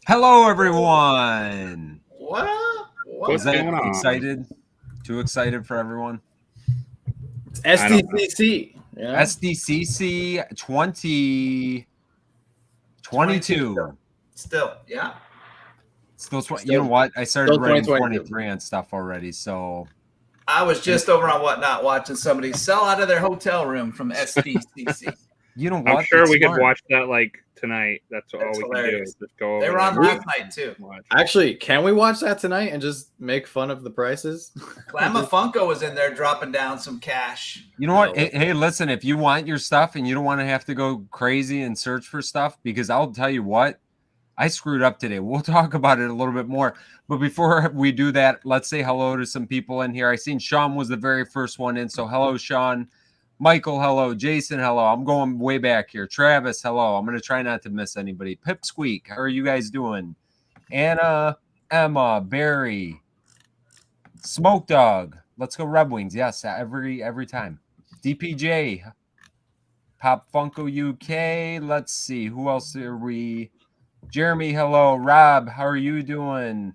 Hello, everyone. What's that going on? excited? Too excited for everyone? SDCC. Yeah. SDCC 2022. Still, yeah. Still, you know what? I started writing 23 and stuff already, so. I was just over on Whatnot watching somebody sell out of their hotel room from SDCC. You know what? I'm sure we could watch that like tonight. That's all we can do. Is just go over. They were on last night too. Actually, can we watch that tonight and just make fun of the prices? Freddy Funko was in there dropping down some cash. You know what? Hey, listen, if you want your stuff and you don't want to have to go crazy and search for stuff, because I'll tell you what, I screwed up today. We'll talk about it a little bit more. But before we do that, let's say hello to some people in here. I seen Sean was the very first one in. So hello, Sean. Michael, hello. Jason, hello. I'm going way back here. Travis, hello. I'm going to try not to miss anybody. Pipsqueak, how are you guys doing? Anna, Emma, Barry, Smoke Dog. Let's go Red Wings. Yes, every time. DPJ, Pop Funko UK. Let's see. Who else are we? Jeremy, hello. Rob, how are you doing?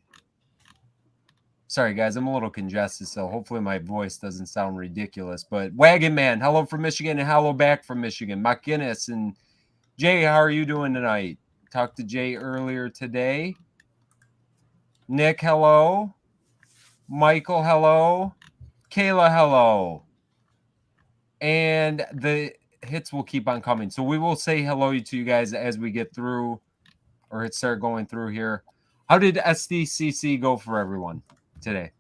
Sorry, guys, I'm a little congested, so hopefully my voice doesn't sound ridiculous. But Wagon Man, hello from Michigan, and hello back from Michigan. McGinnis and Jay, how are you doing tonight? Talked to Jay earlier today. Nick, hello. Michael, hello. Kayla, hello. And the hits will keep on coming. So we will say hello to you guys as we get through or start going through here. How did SDCC go for everyone today?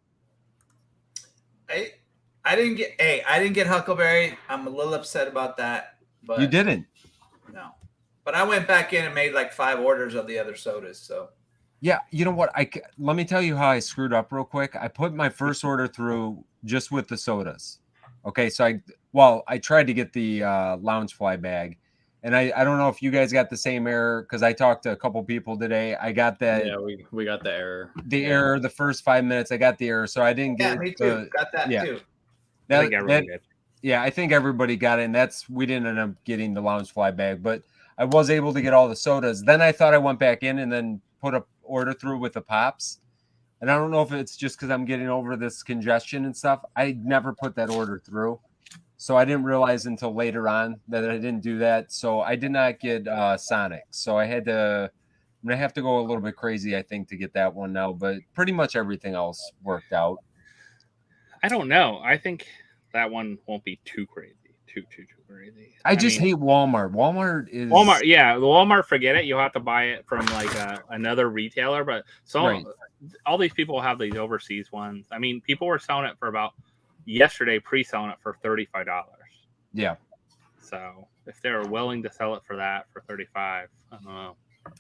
I didn't get Huckleberry. I'm a little upset about that. But you didn't? No. But I went back in and made like 5 orders of the other sodas. So yeah, you know what? Let me tell you how I screwed up real quick. I put my first order through just with the sodas. Okay, so I tried to get the Loungefly bag. And I don't know if you guys got the same error because I talked to a couple people today. I got that. Yeah, we got the error. The error, the first 5 minutes, I got the error. So I didn't get me too. Got that too. I think everybody got it. And we didn't end up getting the Loungefly bag, but I was able to get all the sodas. Then I thought I went back in and then put an order through with the Pops. And I don't know if it's just because I'm getting over this congestion and stuff. I never put that order through. So I didn't realize until later on that I didn't do that. So I did not get Sonic. So I'm going to have to go a little bit crazy, I think, to get that one now. But pretty much everything else worked out. I don't know. I think that one won't be too crazy. Too crazy. I just hate Walmart. Walmart, yeah. Walmart, forget it. You'll have to buy it from like another retailer. But all these people have these overseas ones. I mean, people were selling it for about yesterday, pre-selling it for $35. Yeah. So if they're willing to sell it for that for $35, I don't know.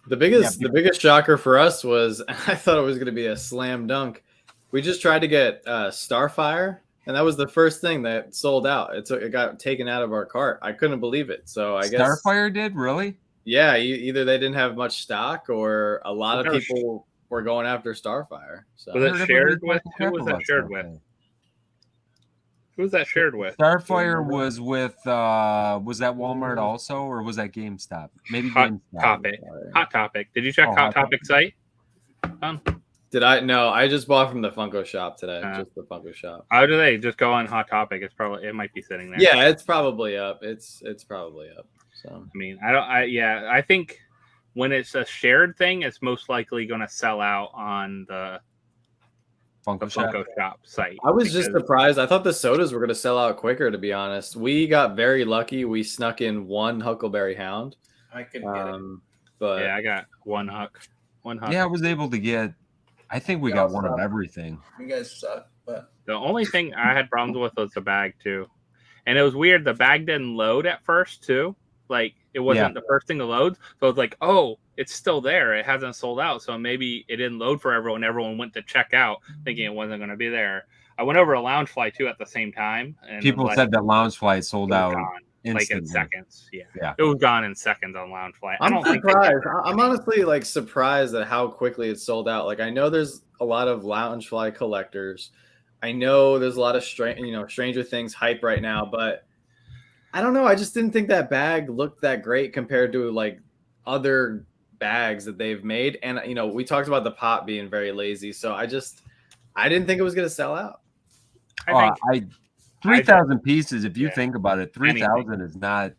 The biggest shocker for us was I thought it was going to be a slam dunk. We just tried to get Starfire, and that was the first thing that sold out. It got taken out of our cart. I couldn't believe it. So I guess Starfire did, really? Yeah, either they didn't have much stock or a lot of people were going after Starfire. So was it shared with? Who was that shared with? Who was that shared with? Starfire was with, was that Walmart also, or was that GameStop? Maybe GameStop. Hot Topic. Did you check Hot Topic site? Did I? No, I just bought from the Funko shop today. Just the Funko shop. How do they just go on Hot Topic? It might be sitting there. Yeah, it's probably up. It's probably up. So I mean, I think when it's a shared thing, it's most likely going to sell out on the Funko shop site. I was just surprised. I thought the sodas were going to sell out quicker, to be honest. We got very lucky. We snuck in one Huckleberry Hound. I couldn't get it. But yeah, I got one Huck. Yeah, I was able to get, I think we got one of everything. You guys suck. But the only thing I had problems with was the bag, too. And it was weird. The bag didn't load at first, too. Like, it wasn't the first thing to load. So it's like, oh, it's still there. It hasn't sold out. So maybe it didn't load for everyone. Everyone went to check out thinking it wasn't going to be there. I went over to Loungefly too at the same time. And people said that Loungefly sold out like in instantly. seconds. Yeah. It was gone in seconds on Loungefly. I don't think surprised. I'm honestly like surprised at how quickly it sold out. Like I know there's a lot of Loungefly collectors. I know there's a lot of Stranger Things hype right now, but I don't know. I just didn't think that bag looked that great compared to like other bags that they've made. And we talked about the pop being very lazy, so I didn't think it was going to sell out. I think 3,000 pieces. If you think about it, 3,000 is not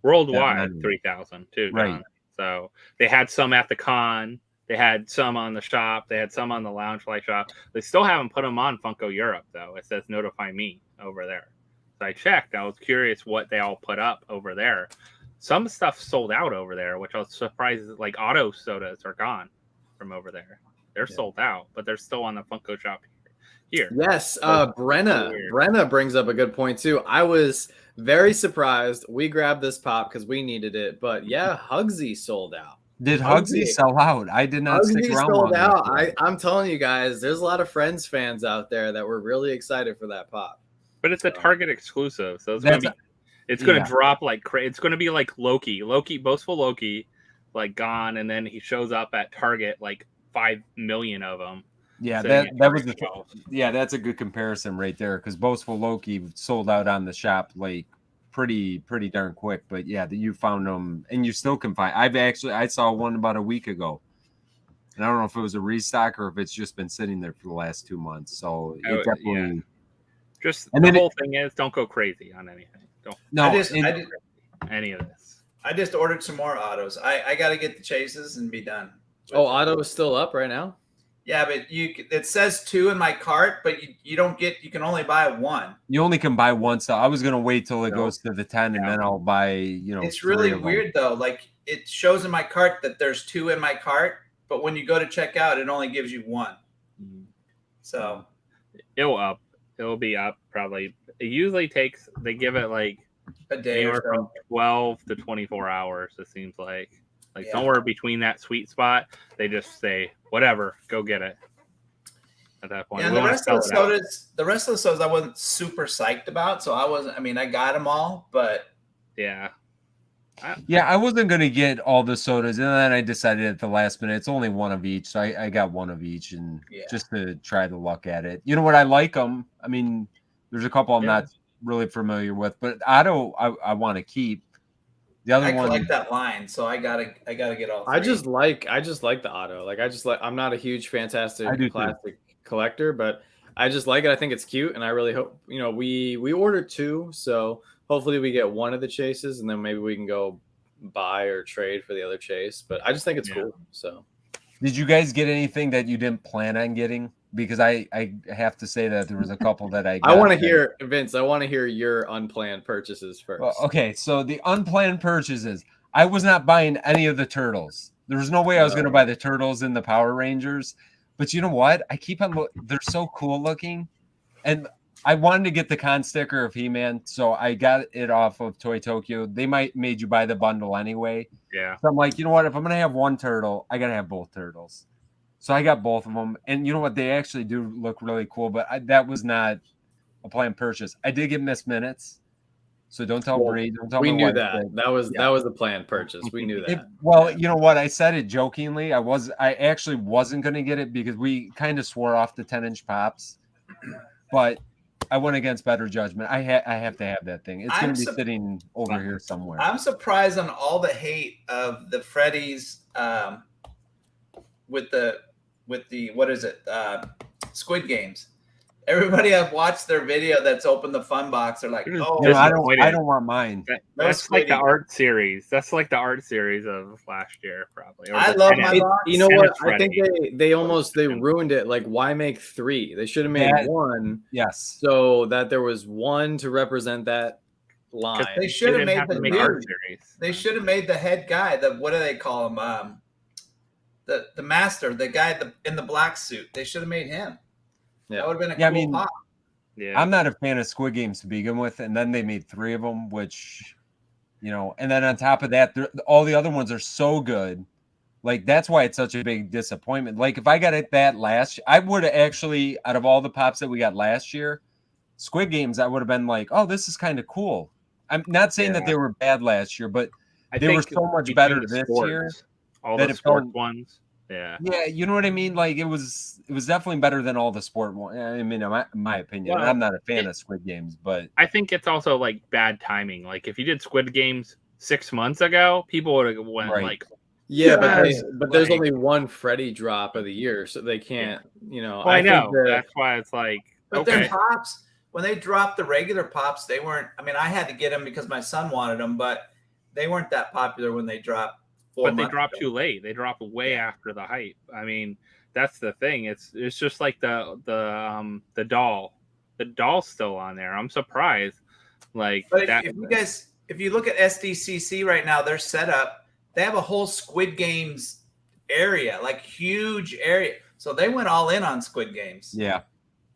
worldwide. 3,000 too, right? John. So they had some at the con. They had some on the shop. They had some on the Loungefly shop. They still haven't put them on Funko Europe though. It says notify me over there. So I checked. I was curious what they all put up over there. Some stuff sold out over there, which I was surprised. Like auto sodas are gone from over there. They're sold out, but they're still on the Funko shop here. Yes, Brenna brings up a good point too. I was very surprised. We grabbed this pop because we needed it, but yeah, Hugsy sold out. Did Hugsy sell out? I did not stick around. Sold out. I'm telling you guys, there's a lot of Friends fans out there that were really excited for that pop. But it's a Target exclusive, so it's going to drop like crazy. It's going to be like Loki, boastful Loki, like gone, and then he shows up at Target like 5 million of them. Yeah, that was that's a good comparison right there because boastful Loki sold out on the shop like pretty darn quick. But yeah, you found them, and you still can find. I saw one about a week ago. And I don't know if it was a restock or if it's just been sitting there for the last 2 months. So it definitely. Yeah. Just and the whole thing is don't go crazy on anything. Any of this. I just ordered some more autos. I got to get the chases and be done. Auto is still up right now? Yeah, but it says 2 in my cart, but you can only buy 1. You only can buy 1. So I was going to wait till it goes to the 10 and then I'll buy, It's really weird though. Like it shows in my cart that there's 2 in my cart, but when you go to check out, it only gives you 1. So it'll be up probably. It usually they give it like a day or so. From 12 to 24 hours. It seems like somewhere between that sweet spot, they just say, whatever, go get it at that point. Yeah, the rest of the sodas I wasn't super psyched about. So I got them all, but yeah. I wasn't going to get all the sodas, and then I decided at the last minute, it's only 1 of each, so I got 1 of each, and just to try the luck at it. You know what? I like them. I mean, there's a couple I'm not really familiar with, but Otto, I want to keep. The other one, I collect that line, so I gotta get all 3. I just like the Otto. Like I'm not a huge Fantastic Classic collector, but I just like it. I think it's cute, and I really hope we ordered 2, so. Hopefully we get 1 of the chases, and then maybe we can go buy or trade for the other chase. But I just think it's cool. So, did you guys get anything that you didn't plan on getting? Because I have to say that there was a couple that I got. I want to hear, Vince. I want to hear your unplanned purchases first. Well, okay, so the unplanned purchases. I was not buying any of the turtles. There was no way I was going to buy the turtles and the Power Rangers. But you know what? I keep on. They're so cool looking, and I wanted to get the con sticker of He-Man, so I got it off of Toy Tokyo. They made you buy the bundle anyway. Yeah. So I'm like, you know what? If I'm going to have 1 turtle, I got to have both turtles. So I got both of them. And you know what? They actually do look really cool, but that was not a planned purchase. I did get missed minutes. So don't tell Bree. Don't tell me. We knew that. That was a planned purchase. We knew that. You know what? I said it jokingly. I actually wasn't going to get it because we kind of swore off the 10-inch pops. But I went against better judgment. I have to have that thing. It's going to be sitting over here somewhere. I'm surprised on all the hate of the Freddy's with the what is it? Squid Games. Everybody I've watched their video that's opened the fun box are like, I don't want mine. That's like the art series. That's like the art series of last year, probably. I love my box. You know what? I think they ruined it. Like, why make 3? They should have made 1. Yes. So that there was 1 to represent that line. They should have made the art series. They should have made the head guy. What do they call him? The master, the guy in the black suit. They should have made him. Yeah. That would have been a cool pop. Yeah. I'm not a fan of Squid Games to begin with, and then they made 3 of them, which You know, and then on top of that, all the other ones are so good. Like, that's why it's such a big disappointment. Like, if I got it that last, I would have actually, out of all the pops that we got last year, Squid Games, I would have been like, oh, this is kind of cool. I'm not saying that they were bad last year, but they were so much better this year. All the sports ones. Yeah. Yeah, you know what I mean? Like, it was definitely better than all the sport ones. I mean, in my opinion. Well, I'm not a fan of Squid Games, but I think it's also like bad timing. Like, if you did Squid Games 6 months ago, people would have went like, yeah, but there's only one Freddy drop of the year, so they can't, you know. Well, I know that's why it's like, but their pops, when they dropped the regular pops, they weren't. I mean, I had to get them because my son wanted them, but they weren't that popular when they dropped. But they dropped too late. They dropped way after the hype. I mean, that's the thing. It's just like the doll. The doll's still on there. I'm surprised. Like, but if you look at SDCC right now, their setup, they have a whole Squid Games area, like huge area. So they went all in on Squid Games. Yeah.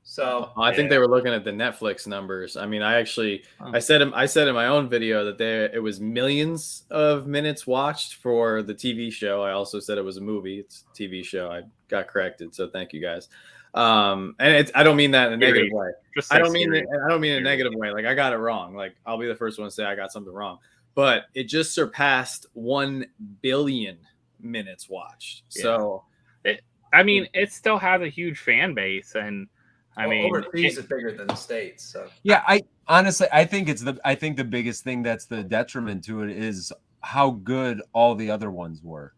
So I think they were looking at the Netflix numbers. I mean, I said in my own video that it was millions of minutes watched for the TV show. I also said it was a movie. It's a TV show. I got corrected, so thank you guys. And I don't mean that in a negative way. I don't mean in a negative way. Like, I got it wrong. Like, I'll be the first one to say I got something wrong. But it just surpassed 1 billion minutes watched. Yeah. So, it still has a huge fan base, and I mean, overseas is bigger than the States. So yeah, I think the biggest thing that's the detriment to it is how good all the other ones were.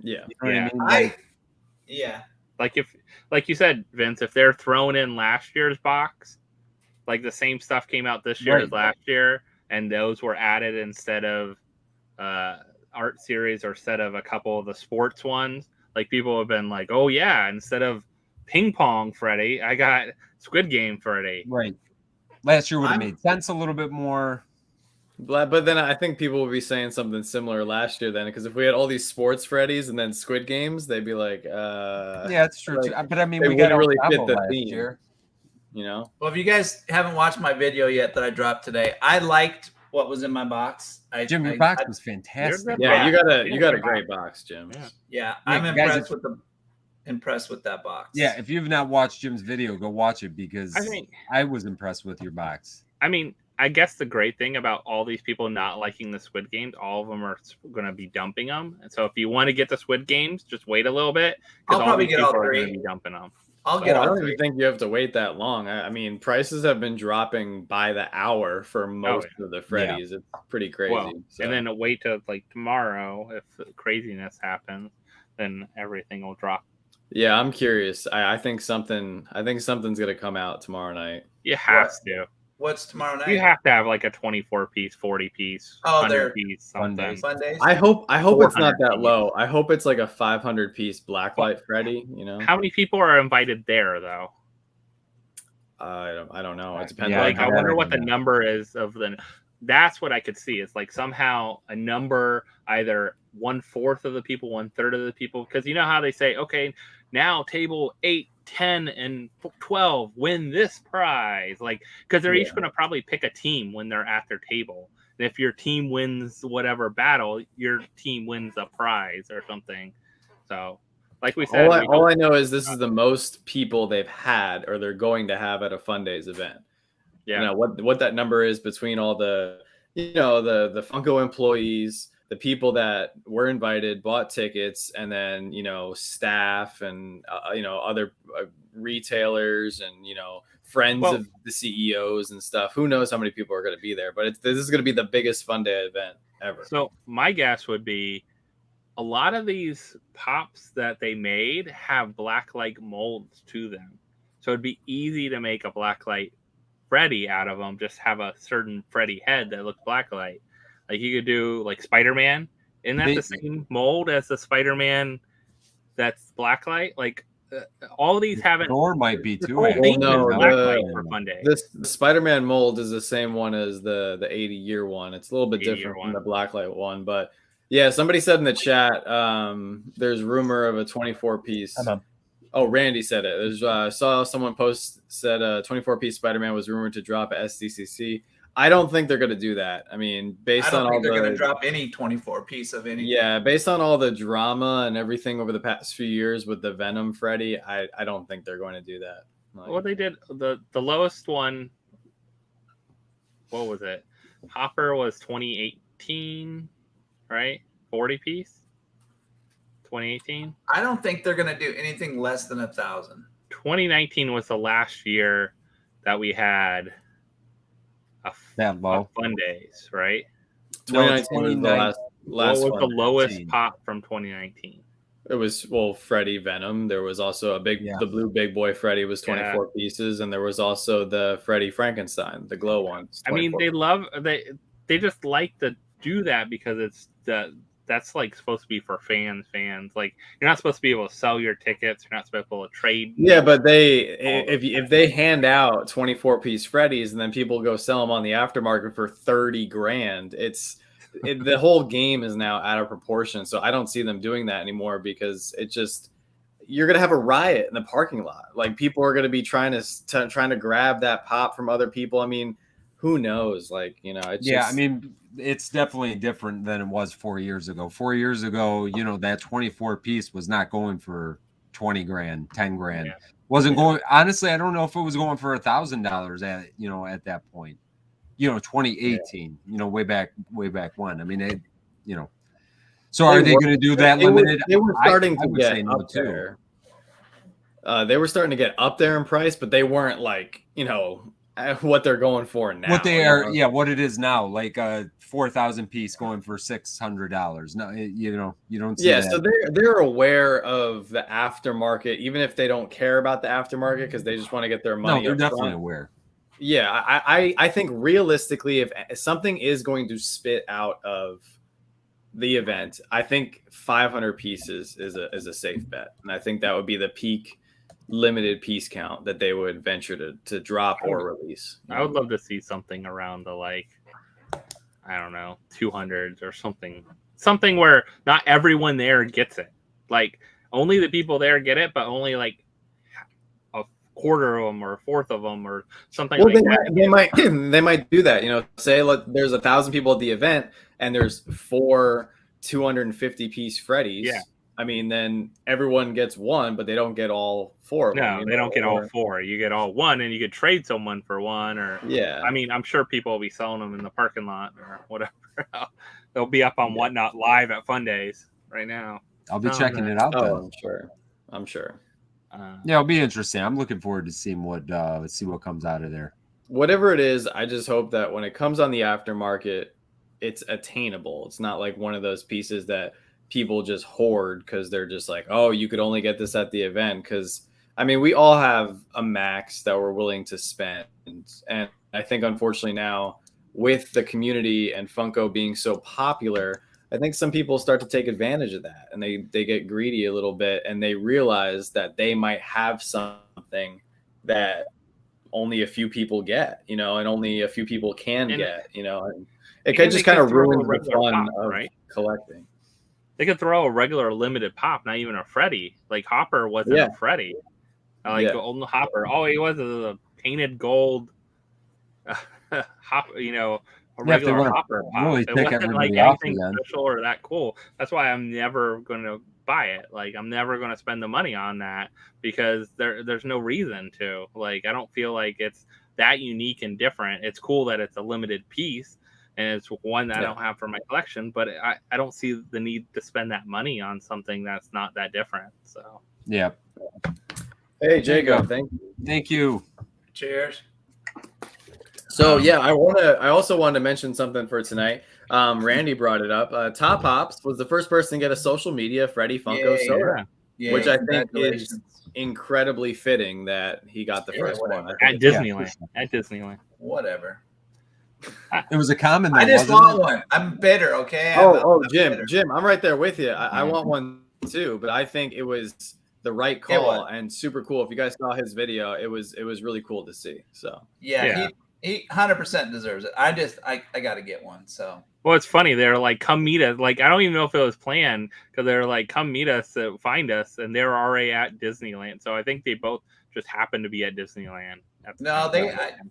Yeah, you know what I mean? Like you said, Vince, if they're throwing in last year's box, like the same stuff came out this year as last year, and those were added instead of art series or instead of a couple of the sports ones, like people have been like, oh yeah, instead of ping pong Freddy, I got Squid Game Freddy. Right. Last year would have made sense a little bit more. But then I think people would be saying something similar last year then, because if we had all these sports Freddys and then Squid Games, they'd be like, yeah, it's true. Like, but I mean, we got really fit the last theme year. You know? Well, if you guys haven't watched my video yet that I dropped today, I liked what was in my box. Jim, your box was fantastic. Yeah, you got a great box, Jim. Yeah, I'm impressed with that box. Yeah, if you've not watched Jim's video, go watch it, because I was impressed with your box. I mean, I guess the great thing about all these people not liking the Squid Games, all of them are going to be dumping them. And so if you want to get the Squid Games, just wait a little bit, because all these people are going to be dumping them. I don't even think you have to wait that long. I mean, prices have been dropping by the hour for most of the Freddys. Yeah. It's pretty crazy. Well, and then wait till like tomorrow. If craziness happens, then everything will drop. Yeah, I'm curious. I think something's gonna come out tomorrow night. You have to. What's tomorrow night? You have to have like a 24-piece, 40-piece, 100-piece, something. Sundays. I hope it's not that low. I hope it's like a 500-piece blacklight Freddy. You know. How many people are invited there though? I don't know. It depends. Yeah, I wonder what the number is of the. That's what I could see. It's like somehow a number, either 1/4 of the people, 1/3 of the people, because you know how they say, okay, now table 8, 10, and 12 win this prize, like, because they're each going to probably pick a team when they're at their table. And if your team wins whatever battle, your team wins a prize or something. So, like we said, all I know is this is the most people they've had or they're going to have at a Fun Days event. Yeah, you know what that number is between all the, you know, the Funko employees, the people that were invited, bought tickets, and then, you know, staff and you know, other retailers and, you know, friends of the CEOs and stuff. Who knows how many people are going to be there? But this is going to be the biggest Fun Day event ever. So my guess would be a lot of these pops that they made have blacklight molds to them, so it'd be easy to make a blacklight Freddy out of them. Just have a certain Freddy head that looks blacklight. Like you could do like Spider-Man. Isn't that the same mold as the Spider-Man that's blacklight? Like all of these have it. Or might be too. No, for Fun Day. The Spider-Man mold is the same one as the 80-year one. It's a little bit different from the blacklight one, but yeah, somebody said in the chat, there's rumor of a 24-piece. Oh, Randy said it. I saw someone said a 24-piece Spider-Man was rumored to drop at SDCC. I don't think they're going to do that. I mean, I based don't on all think they're going to the drop any 24 piece of anything. yeah, based on all the drama and everything over the past few years with the Venom Freddy, I don't think they're going to do that. Like, Well, they did the lowest one. What was it? Hopper was 2018, right? 40 piece. 2018. I don't think they're going to do anything less than 1,000. 2019 was the last year that we had a fun days, right? 2019 was the last what was one. the lowest pop from 2019? It was Freddy Venom. There was also the blue big boy Freddy was 24 pieces, and there was also the Freddy Frankenstein, the glow ones. I mean, they just like to do that because that's like supposed to be for fans. Like, you're not supposed to be able to sell your tickets. You're not supposed to be able to trade. Yeah, but if they hand out 24 piece Freddys and then people go sell them on the aftermarket for 30 grand, the whole game is now out of proportion. So I don't see them doing that anymore because you're going to have a riot in the parking lot. Like, people are going to be trying to grab that pop from other people. I mean, who knows? Like, I mean, it's definitely different than it was 4 years ago. 4 years ago, that 24 piece was not going for 20 grand, 10 grand. Yeah. Wasn't going, honestly, I don't know if it was going for $1,000 at that point. 2018, way back when. I mean, so are they going to do that limited? They were starting to get up there. They were starting to get up there in price, but they weren't like, what they're going for now. What they are, what it is now, like a 4,000 piece going for $600. No, you don't see that. So they're aware of the aftermarket, even if they don't care about the aftermarket because they just want to get their money. No, they're definitely aware. Yeah, I think realistically, if something is going to spit out of the event, I think 500 pieces is a safe bet, and I think that would be the peak limited piece count that they would venture to drop or release. I would love to see something around the, like, I don't know, 200s or something where not everyone there gets it. Like, only the people there get it, but only like a quarter of them or a fourth of them or something like that. They might do that. Say there's 1,000 people at the event and there's 4 250 piece Freddys. Yeah. I mean, then everyone gets one, but they don't get all 4 of them. No, they don't get all 4. You get all one, and you could trade someone for one. Or I mean, I'm sure people will be selling them in the parking lot or whatever. They'll be up on Whatnot Live at Fun Days right now. I'll be checking it out. Oh, I'm sure. It'll be interesting. I'm looking forward to seeing what comes out of there. Whatever it is, I just hope that when it comes on the aftermarket, it's attainable. It's not like one of those pieces that people just hoard because they're just like, oh, you could only get this at the event. Because I mean, we all have a max that we're willing to spend, and I think unfortunately now with the community and Funko being so popular, I think some people start to take advantage of that, and they get greedy a little bit, and they realize that they might have something that only a few people get, and only a few people can get, and it could just kind of ruin the fun of collecting. They could throw a regular limited pop, not even a Freddy. Like, Hopper wasn't a Freddy. Golden Hopper. Oh, he was a painted gold Hopper, a regular Hopper pop. Really it wasn't like anything special or that cool. That's why I'm never going to buy it. Like, I'm never going to spend the money on that because there's no reason to. Like, I don't feel like it's that unique and different. It's cool that it's a limited piece. And it's one that I don't have for my collection, but I don't see the need to spend that money on something that's not that different. So yeah. Hey, Jacob, thank you. Cheers. So I also wanted to mention something for tonight. Randy brought it up. Tophops was the first person to get a social media Freddy Funko soda, which I think is incredibly fitting that he got the first one at Disneyland. At Disneyland, whatever. It was a common. I just want one. I'm bitter. Okay. Jim, I'm right there with you. I want one too, but I think it was the right call and super cool. If you guys saw his video, it was really cool to see. So he 100% deserves it. I got to get one. So. Well, it's funny. They're like, come meet us. Like, I don't even know if it was planned because they're like, come meet us, find us, and they're already at Disneyland. So I think they both just happened to be at Disneyland.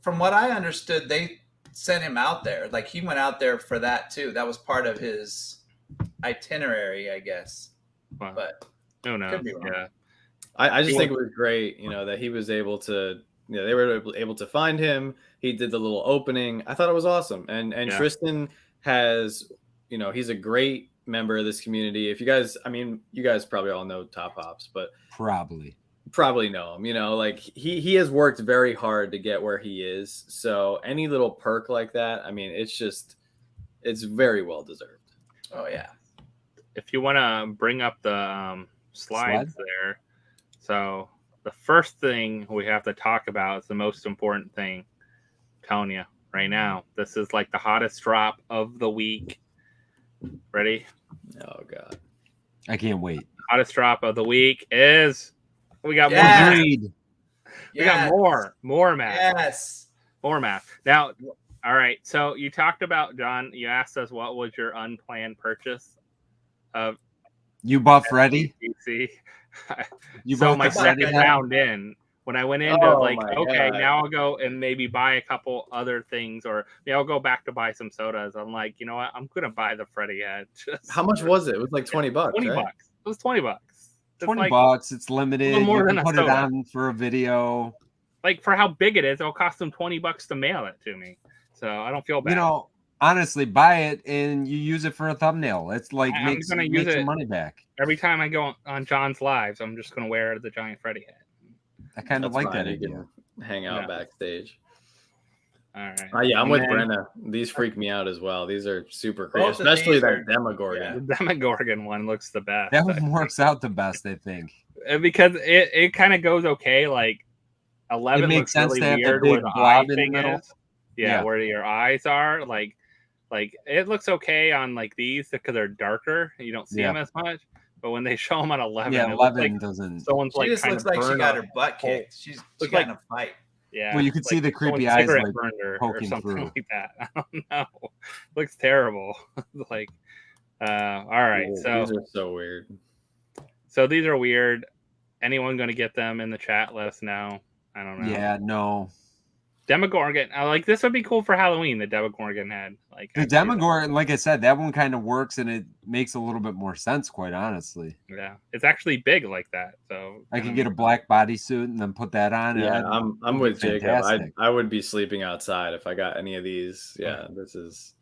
From what I understood, they sent him out there. Like he went out there for that too. That was part of his itinerary, I guess. Wow. But who knows? could be wrong. Yeah. I just think it was great, that he was able to, they were able to find him. He did the little opening. I thought it was awesome. And Tristan has, he's a great member of this community. If you guys, you guys probably all know Tophops, but Probably know him. Like he has worked very hard to get where he is. So any little perk like that, it's very well deserved. Oh yeah. If you want to bring up the slides there. So the first thing we have to talk about is the most important thing. I'm telling you right now, this is like the hottest drop of the week. Ready? Oh God. I can't wait. Hottest drop of the week is we got Yes. more. We got more math. Yes. More math. Now, all right. So you talked about, John, you asked us what was your unplanned purchase of You bought Freddy? SDCC. You So bought my the Freddy second head? round in, when I went into Oh like, my okay, God. now I'll go and maybe buy a couple other things, or I'll go back to buy some sodas. I'm like, you know what? I'm gonna buy the Freddy head. How much was it? It was like $20, 20 right? bucks. It was $20. It's $20. like, It's limited. little more You than can a put it soda. on for a video. like for how big it is, it'll cost them $20 to mail it to me. So I don't feel bad. Honestly, buy it and you use it for a thumbnail. It's like I'm makes gonna use your it money back. Every time I go on John's lives, I'm just gonna wear the giant Freddy head. I kind of That's like fine. that You idea. can hang out Yeah. backstage. All right. Yeah, I'm And with then Brenna. These freak me out as well. These are super creative, Both of especially these that are- Demogorgon. The Demogorgon one looks the best. That I one think. works out the best, I think. Because it kind of goes okay. Like 11 It makes looks sense really to have the weird big where the blob eye in the thing middle. is. Yeah, Yeah. where your eyes are. Like it looks okay on like these because they're darker. You don't see Yeah. them as much. But when they show them on 11, Yeah, it looks 11 like doesn't. someone's She like just trying looks to like she burn got a her butt hole. kicked. She Looks got like- in a fight. Yeah. Well, you could see like the creepy someone eyes, cigarette like, burned her or poking something through. like that. I don't know. Looks terrible. Like, all right. These So are so weird. these are weird. Anyone going to get them in the chat? Let us know. I don't know. Yeah, no. Demogorgon. Like this would be cool for Halloween. The Demogorgon head. Like The I see that. Demogorgon, like I said, that one kind of works and it makes a little bit more sense, quite honestly. Yeah, it's actually big like that. So I could get a black bodysuit and then put that on. Yeah, and I'm with Jacob. fantastic. I would be sleeping outside if I got any of these. Yeah, this is.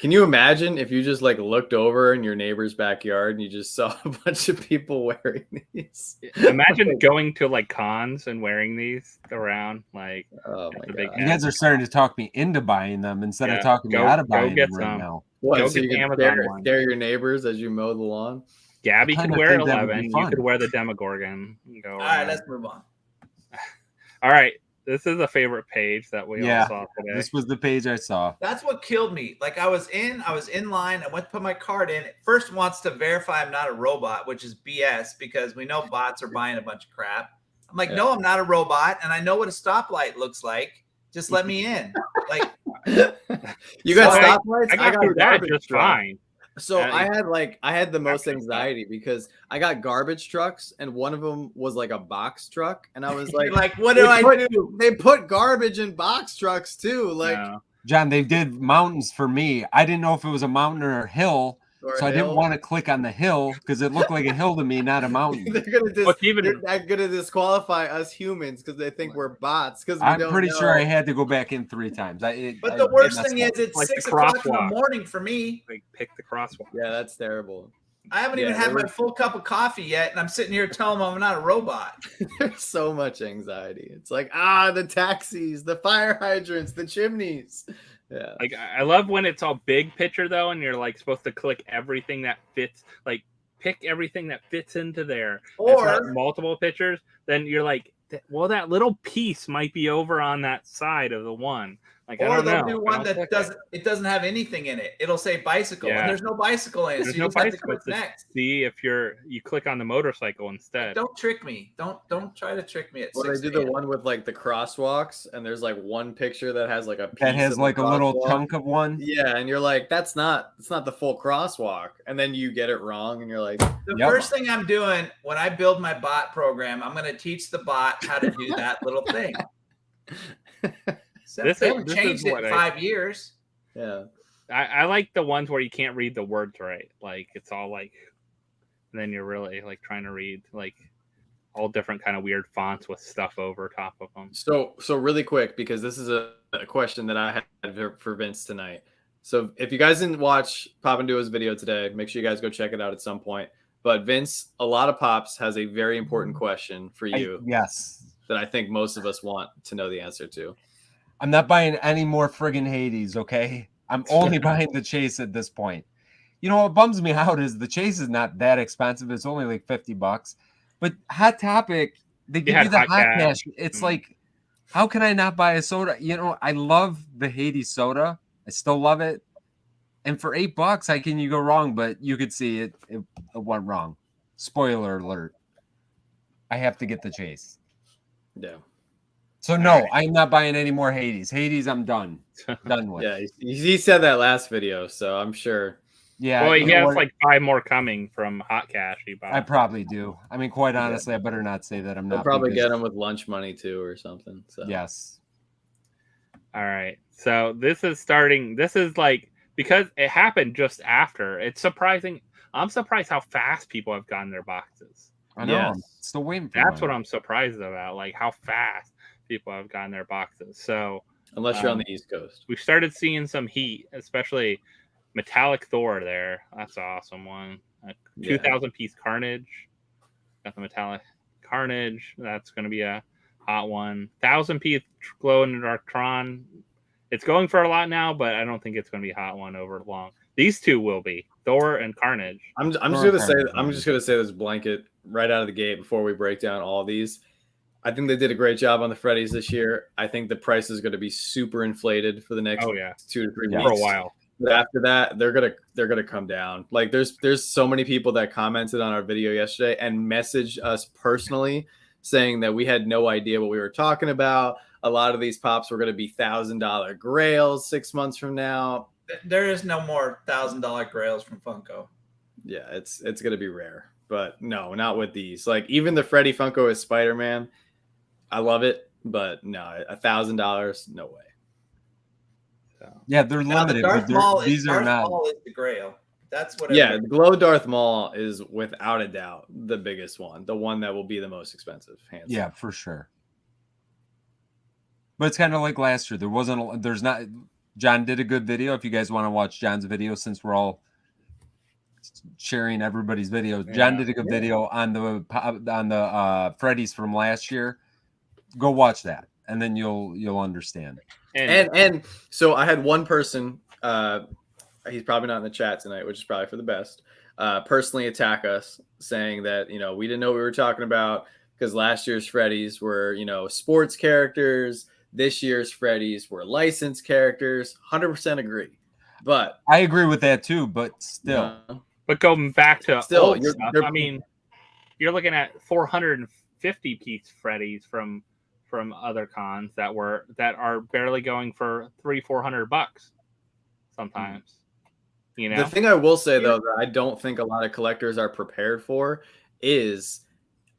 Can you imagine if you just like looked over in your neighbor's backyard and you just saw a bunch of people wearing these? Imagine going to like cons and wearing these around. Like, Oh It's my a big god! You guys are starting to talk me into buying them instead Yeah, of talking me go- out of go buying get them right some. now. What? Go So get you the can Amazon one. scare your neighbors as you mow the lawn? Gabby I could kinda wear think that would be 11. You fun. could wear the Demogorgon. And go All right, around. let's move on. All right. This is a favorite page that we Yeah, all saw today. This was the page I saw. That's what killed me. Like I was in line. I went to put my card in. It first wants to verify I'm not a robot, which is BS because we know bots are buying a bunch of crap. I'm like, Yeah. no, I'm not a robot, and I know what a stoplight looks like. Just let me in. Like, You got So stoplights? I got through that garbage just trucks. fine. So Yeah, I had the most After that. anxiety because I got garbage trucks and one of them was like a box truck and I was you're like, like, what do I do? They put garbage in box trucks too, like No. John, they did mountains for me. I didn't know if it was a mountain or a hill, or so a I didn't hill. want to click on the hill because it looked like a hill to me, not a mountain. What's even- they're gonna disqualify us humans because they think we're bots. Because I'm pretty sure I had to go back in 3 times. But the worst thing is, is, it's Like the 6 o'clock in the crosswalk. morning for me. Like pick the crosswalk. Yeah, that's terrible. I haven't even Yeah, had they my were- full cup of coffee yet, and I'm sitting here telling them I'm not a robot. There's so much anxiety. It's like the taxis, the fire hydrants, the chimneys. Yeah. Like I love when it's all big picture though, and you're like supposed to click everything that fits. Like pick everything that fits into there. It's not Or multiple pictures. Then you're like, well, that little piece might be over on that side of the one. Like I or don't they'll know. do But one I'll that click doesn't have anything in it. It'll say bicycle, Yeah. and there's no bicycle in it. There's so you no just have to bicycle. click next. See if you click on the motorcycle instead. Don't trick me. Don't try to trick me at Well, 6 they do the a.m. one with like the crosswalks, and there's like one picture that has like a piece that has of the like a little crosswalk. chunk of one. Yeah, and you're like, it's not the full crosswalk, and then you get it wrong, and you're like, The Yep. first thing I'm doing when I build my bot program, I'm going to teach the bot how to do that little thing. So This they is- haven't this changed is it in what 5 years. Yeah. I like the ones where you can't read the words right. Like it's all like, and then you're really like trying to read like all different kind of weird fonts with stuff over top of them. So really quick, because this is a question that I had for Vince tonight. So if you guys didn't watch Pop and Duo's video today, make sure you guys go check it out at some point. But Vince, a lot of Pops has a very important question for you Yes. that I think most of us want to know the answer to. I'm not buying any more friggin' Hades, okay? I'm only buying the Chase at this point. You know what bums me out is the Chase is not that expensive. It's only like $50. But Hot Topic, they give had you the Hot hot Cash. cash. It's like, how can I not buy a soda? You know, I love the Hades soda. I still love it. And for $8, how can you go wrong? But you could see it went wrong. Spoiler alert. I have to get the Chase. Yeah. So no, I'm not buying any more Hades. Hades, I'm done. Done with. Yeah, he said that last video, so I'm sure. Yeah. Well, he you know has what? like 5 more coming from Hot Cash. He bought. I probably do. I mean, quite honestly, I better not say that I'm They'll not. probably because- get him with lunch money too or something. So Yes. All right. So this is starting. This is like, because it happened just after. It's surprising. I'm surprised how fast people have gotten their boxes. I know. Yes. I'm still waiting for That's mine. what I'm surprised about. Like how fast people have gotten their boxes. So unless you're on the East Coast. we started seeing some heat, especially Metallic Thor there. That's an awesome one. Yeah. 2,000 piece Carnage. Got the Metallic Carnage. That's going to be a hot one. 1,000 piece Glow in the Dark Tron. It's going for a lot now, but I don't think it's going to be a hot one over long. These two will be Thor and Carnage. I'm just gonna say this blanket right out of the gate before we break down all these. I think they did a great job on the Freddy's this year. I think the price is going to be super inflated for the next 2 to 3 weeks. For a while. But after that, they're gonna come down. Like there's so many people that commented on our video yesterday and messaged us personally saying that we had no idea what we were talking about. A lot of these pops were going to be $1,000 grails 6 months from now. There is no more $1,000 grails from Funko. Yeah, it's going to be rare, but no, not with these. Like even the Freddy Funko is Spider-Man. I love it, but no, $1,000, no way. So. Yeah, they're Now, the limited. Darth But Maul these are Darth not. Maul is the grail. That's what. Yeah, the Glow Darth Maul is without a doubt the biggest one, the one that will be the most expensive. Hands Yeah, down. for sure. But it's kind of like last year. There's not. John did a good video. If you guys want to watch John's video, since we're all sharing everybody's videos, John did a good video on the Freddy's from last year. Go watch that, and then you'll understand. And so I had one person, he's probably not in the chat tonight, which is probably for the best, personally attack us saying that, we didn't know what we were talking about because last year's Freddy's were, sports characters. This year's Freddy's were licensed characters. 100% agree. But I agree with that too, but still. But going back to Still, old stuff, I mean, you're looking at 450 piece Freddy's from other cons that are barely going for $300-400 sometimes. The thing I will say though that I don't think a lot of collectors are prepared for is,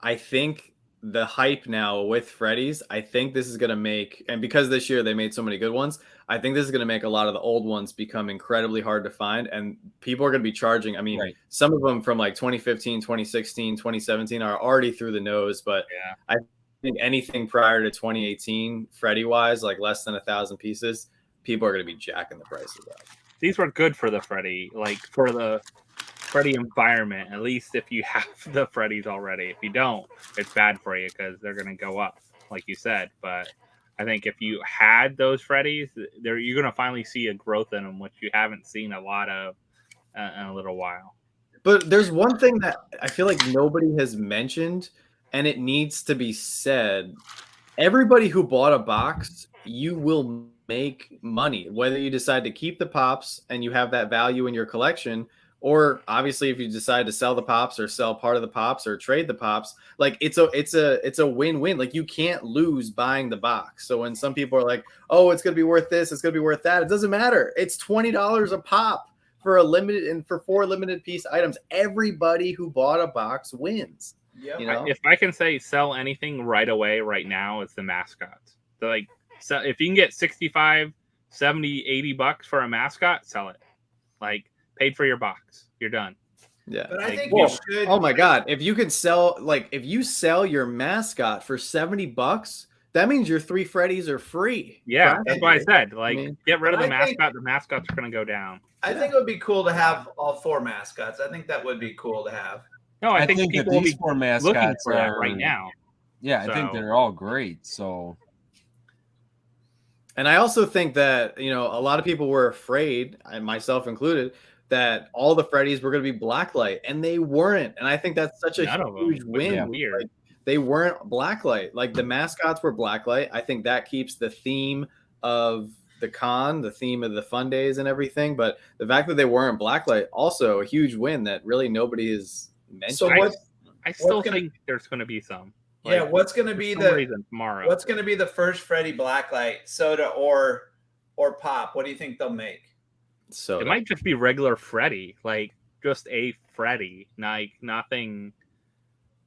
I think the hype now with Freddy's, I think this is going to make, and because this year they made so many good ones, I think this is going to make a lot of the old ones become incredibly hard to find, and people are going to be charging. I mean, some of them from like 2015, 2016, 2017 are already through the nose, but I think anything prior to 2018, Freddy wise, like less than 1,000 pieces, people are going to be jacking the prices up. These were good for the Freddy, like for the Freddy environment, at least if you have the Freddy's already. If you don't, it's bad for you because they're going to go up, like you said. But I think if you had those Freddy's, you're going to finally see a growth in them, which you haven't seen a lot of in a little while. But there's one thing that I feel like nobody has mentioned, and it needs to be said. Everybody who bought a box, you will make money, whether you decide to keep the pops and you have that value in your collection, or obviously if you decide to sell the pops or sell part of the pops or trade the pops, like it's a win-win. Like you can't lose buying the box. So when some people are like, oh, it's going to be worth this, it's going to be worth that, it doesn't matter. It's $20 a pop for a limited and for 4 limited piece items. Everybody who bought a box wins. Yep. You know? If I can say sell anything right away right now, it's the mascots. So if you can get 65, 70, 80 bucks for a mascot, sell it. Like, paid for your box. You're done. Yeah. But I Like, think Well, you should. oh my God. If you could sell, like, if you sell your mascot for 70 bucks, that means your 3 Freddies are free. Yeah, that's why I practically. said, like, mean, get rid of but the I think- mascot. The mascots are going to go down. I think it would be cool to have all 4 mascots. I think that would be cool to have. No, I think that people will these be 4 looking mascots for that are right now. Yeah, I think So- they're all great. So And I also think that, you know, a lot of people were afraid, and myself included, that all the Freddies were going to be blacklight, and they weren't. And I think that's such a None of them, huge which is win. weird. Like, they weren't blacklight. Like, the mascots were blacklight. I think that keeps the theme of the con, the theme of the fun days and everything. But the fact that they weren't blacklight, also a huge win that really nobody has mentioned. So what? I still gonna- think there's going to be some. Yeah, Like, what's going to be for some the reason tomorrow? what's going to be the first Freddy Blacklight soda or pop? What do you think they'll make? So It might just be regular Freddy, like just a Freddy, like nothing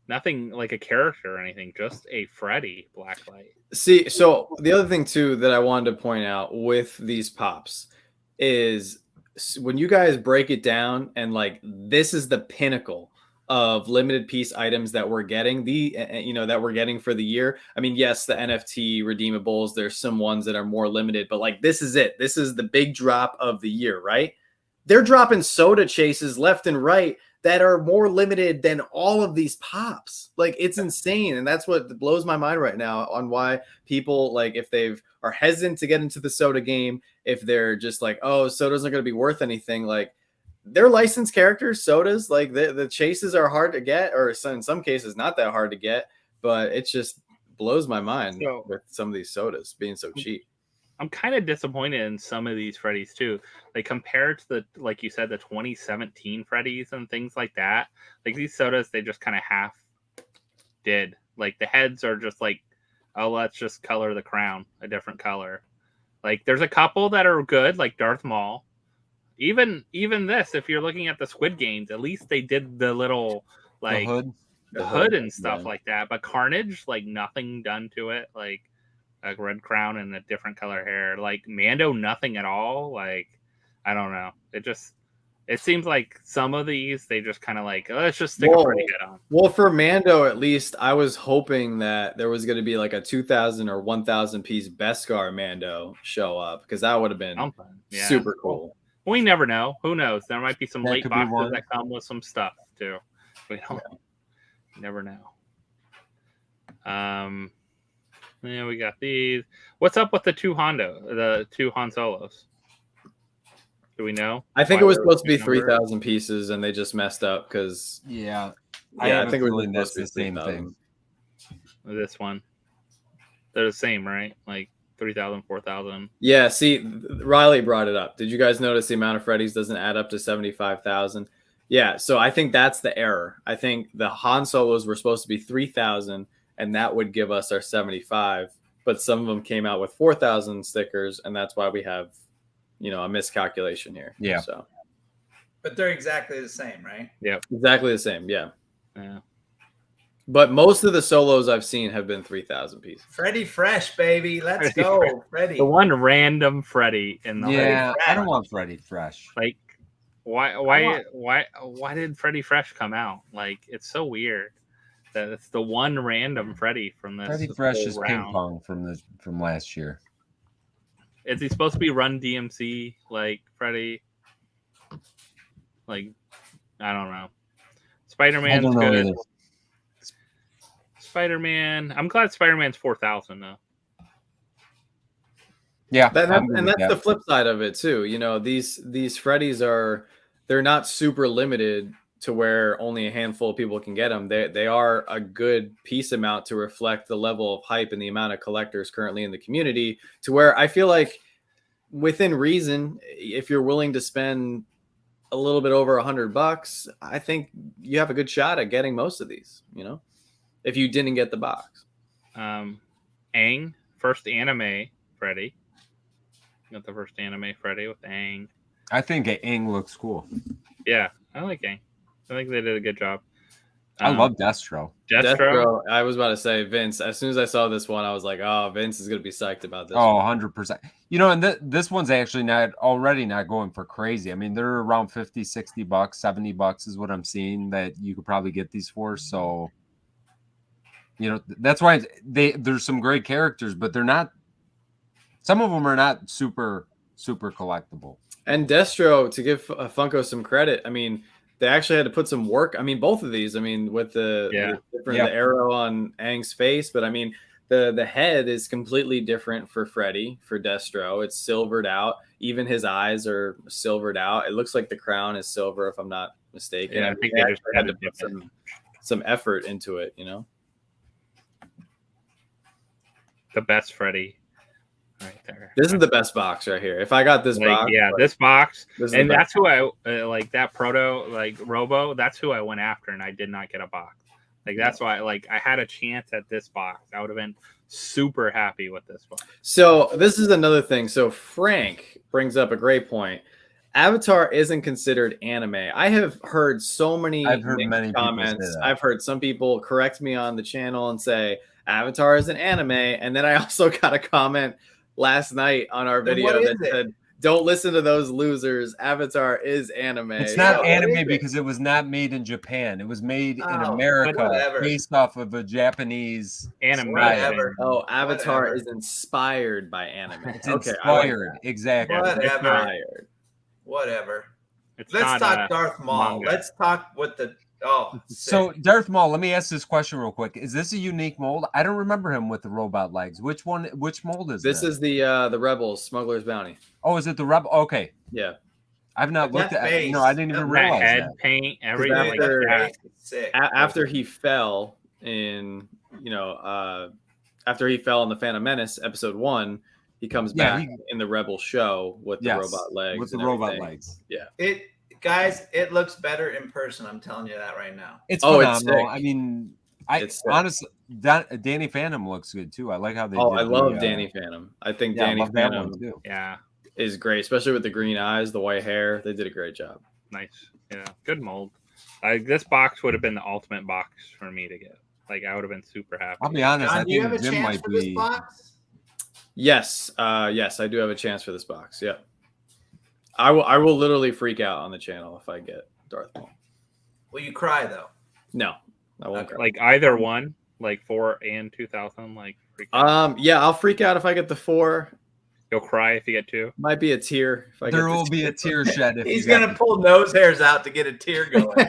like a character or anything, just a Freddy Blacklight. see, so the other thing too that I wanted to point out with these pops is when you guys break it down and like this is the pinnacle of limited piece items that we're getting that we're getting for the year. I mean, yes, the NFT redeemables, there's some ones that are more limited, but like this is it. This is the big drop of the year, right? They're dropping soda chases left and right that are more limited than all of these pops. Like, it's insane. And that's what blows my mind right now on why people, like, if they've are hesitant to get into the soda game, if they're just like, oh, sodas aren't going to be worth anything, like, they're licensed characters, sodas. Like, the chases are hard to get, or in some cases not that hard to get, but it just blows my mind with some of these sodas being so cheap. I'm kind of disappointed in some of these Freddys too. Like, compared to like you said, the 2017 Freddys and things like that. Like, these sodas, they just kind of half did. Like, the heads are just like, oh, let's just color the crown a different color. Like, there's a couple that are good, like Darth Maul. Even this, if you're looking at the Squid Games, at least they did the little like the hood and stuff like that. But Carnage, like, nothing done to it. Like a red crown and a different color hair. Like Mando, nothing at all. Like, I don't know. It seems like some of these they just kind of like, oh, let's just stick a Freddy head on. Well, for Mando, at least, I was hoping that there was going to be like a 2,000 or 1,000 piece Beskar Mando show up, because that would have been super cool. We never know. Who knows? There might be some That late could be boxes one. that come with some stuff too. We don't. You never know. Yeah, we got these. What's up with the two Han Solos? Do we know? I think why it was there supposed to be two numbers? 3,000 pieces, and they just messed up because I think it was feeling that's supposed the to be same 3,000. thing. This one. They're the same, right? Like 3,000, 4,000. Yeah, see, Riley brought it up. Did you guys notice the amount of Freddies doesn't add up to 75,000? Yeah, so I think that's the error. I think the Han Solos were supposed to be 3,000, and that would give us our 75. But some of them came out with 4,000 stickers, and that's why we have, a miscalculation here. Yeah. So, But they're exactly the same, right? Yep. exactly the same. Yeah. Yeah. But most of the solos I've seen have been 3,000 pieces. Freddy Fresh, baby. Let's Freddy go, Fresh. Freddy. The one random Freddy in the Yeah, Fresh. I don't want Freddy Fresh. like why did Freddy Fresh come out? Like, it's so weird that it's the one random Freddy from this. Freddy Fresh whole is ping round. pong from last year. Is he supposed to be Run DMC like Freddy? Like, I don't know. Spider-Man's I don't know good. either. Spider-Man. I'm glad Spider-Man's 4,000 though. Yeah, And that's the flip side of it too. These Freddies they're not super limited to where only a handful of people can get them. They are a good piece amount to reflect the level of hype and the amount of collectors currently in the community, to where I feel like within reason, if you're willing to spend a little bit over $100, I think you have a good shot at getting most of these, if you didn't get the box. Aang, first anime Freddy. Got the first anime Freddy with Aang. I think Aang looks cool. Yeah, I like Aang. I think they did a good job. I love Destro. Destro. I was about to say Vince. As soon as I saw this one, I was like, "Oh, Vince is gonna be psyched about this." Oh, one. 100%. You know, and this one's actually not going for crazy. I mean, they're around 50, 60 bucks, 70 bucks is what I'm seeing that you could probably get these for. So, you know, that's why there's some great characters, but they're not, some of them are not super collectible. And Destro, to give Funko some credit, I mean, they actually had to put some work. I mean, both of these. I mean, with the arrow on Aang's face, but I mean, the head is completely different for Freddy. For Destro, it's silvered out. Even his eyes are silvered out. It looks like the crown is silver, if I'm not mistaken. Yeah, I think they just had to put some effort into it. You know, the best Freddy. Right there. This is the best box right here. If I got this box, this box, and that's who I like. That proto, like Robo, that's who I went after, and I did not get a box. Like that's why, like, I had a chance at this box. I would have been super happy with this box. So this is another thing. So Frank brings up a great point. Avatar isn't considered anime. I have heard many comments. I've heard some people correct me on the channel and say Avatar is an anime, and then I also got a comment last night on our video that said, "Don't listen to those losers. Avatar is anime." It's not anime because it was not made in Japan. It was made in America based off of a Japanese anime. Oh, Avatar is inspired by anime. It's inspired. Like exactly. Whatever. Let's talk Darth Maul. Let's talk with the So Darth Maul, let me ask this question real quick. Is this a unique mold? I don't remember him with the robot legs. Which mold is this? This is the Rebels Smuggler's Bounty. Oh, is it the Rebel? Okay. Yeah. I've not looked at it. No, I didn't even realize head paint, everything after he fell in, after he fell in the Phantom Menace, episode 1, he comes back in the Rebel show with the robot legs. With the robot legs. Yeah. Guys, it looks better in person. I'm telling you that right now. It's phenomenal. I mean, honestly, Danny Phantom looks good too. I like how they. I love Danny Phantom. I think Danny Phantom is great, especially with the green eyes, the white hair. They did a great job. Nice, yeah, good mold. This box would have been the ultimate box for me to get. Like, I would have been super happy. I'll be honest. John, do you have a chance for this box? Yes, yes, I do have a chance for this box. Yeah. I will literally freak out on the channel if I get Darth Maul. Will you cry though? No, I won't cry. Like either one, like 4 and 2000, like freak out. Yeah, I'll freak out if I get the 4. You'll cry if you get 2. Might be a tear. If I there will be a tear shed. If he's gonna pull nose hairs out to get a tear going.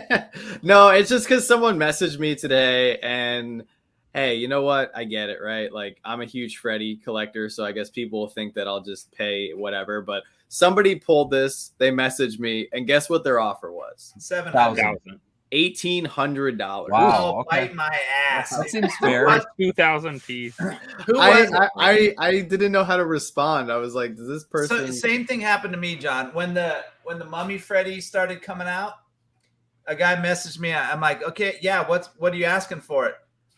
No, it's just because someone messaged me today and. Hey, you know what? I get it, right? Like, I'm a huge Freddy collector, so I guess people think that I'll just pay whatever. But somebody pulled this, they messaged me, and guess what their offer was? $7,000. $1,800. Wow, bite my ass. That seems fair. 2,000 piece. I didn't know how to respond. I was like, does this person? So, same thing happened to me, John. When the Mummy Freddy started coming out, a guy messaged me. I'm like, okay, yeah, what are you asking for it?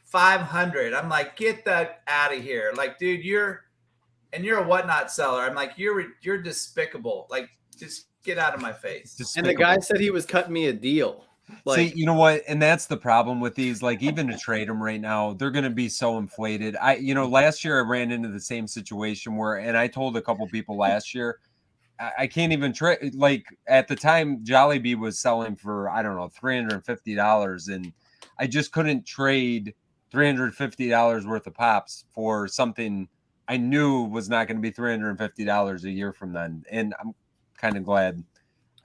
500. I'm like, get that out of here. Like, dude, you're a whatnot seller. I'm like, you're despicable. Like, just get out of my face. And the guy said he was cutting me a deal. Like, see, you know what? And that's the problem with these. Like, even to trade them right now, they're going to be so inflated. Last year I ran into the same situation and I told a couple people last year, I can't even trade. Like, at the time, Jollibee was selling for, I don't know, $350, and I just couldn't trade $350 worth of pops for something I knew was not going to be $350 a year from then. And I'm kind of glad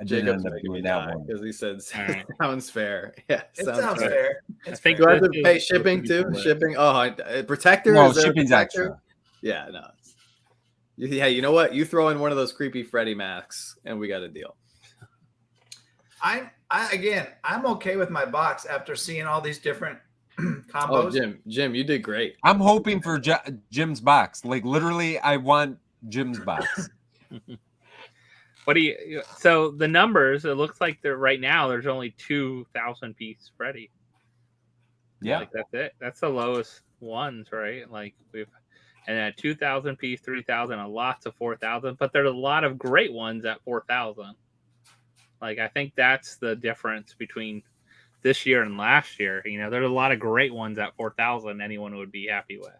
I didn't end up doing that one. Because he said, sounds fair. Yeah, it sounds fair. I think do I have to pay shipping too? Shipping? Oh, protector? No, shipping's extra. Yeah, no. Yeah, you know what? You throw in one of those creepy Freddy masks and we got a deal. I'm okay with my box after seeing all these different combos. Oh, Jim, you did great. I'm hoping for Jim's box. Like, literally, I want Jim's box. So the numbers, it looks like right now there's only 2,000 piece Freddy. Yeah. Like, that's it. That's the lowest ones, right? Like, and at 2,000 piece, 3,000, and lots of 4,000, but there's a lot of great ones at 4,000. Like, I think that's the difference between this year and last year. You know, there's a lot of great ones at 4,000. Anyone would be happy with.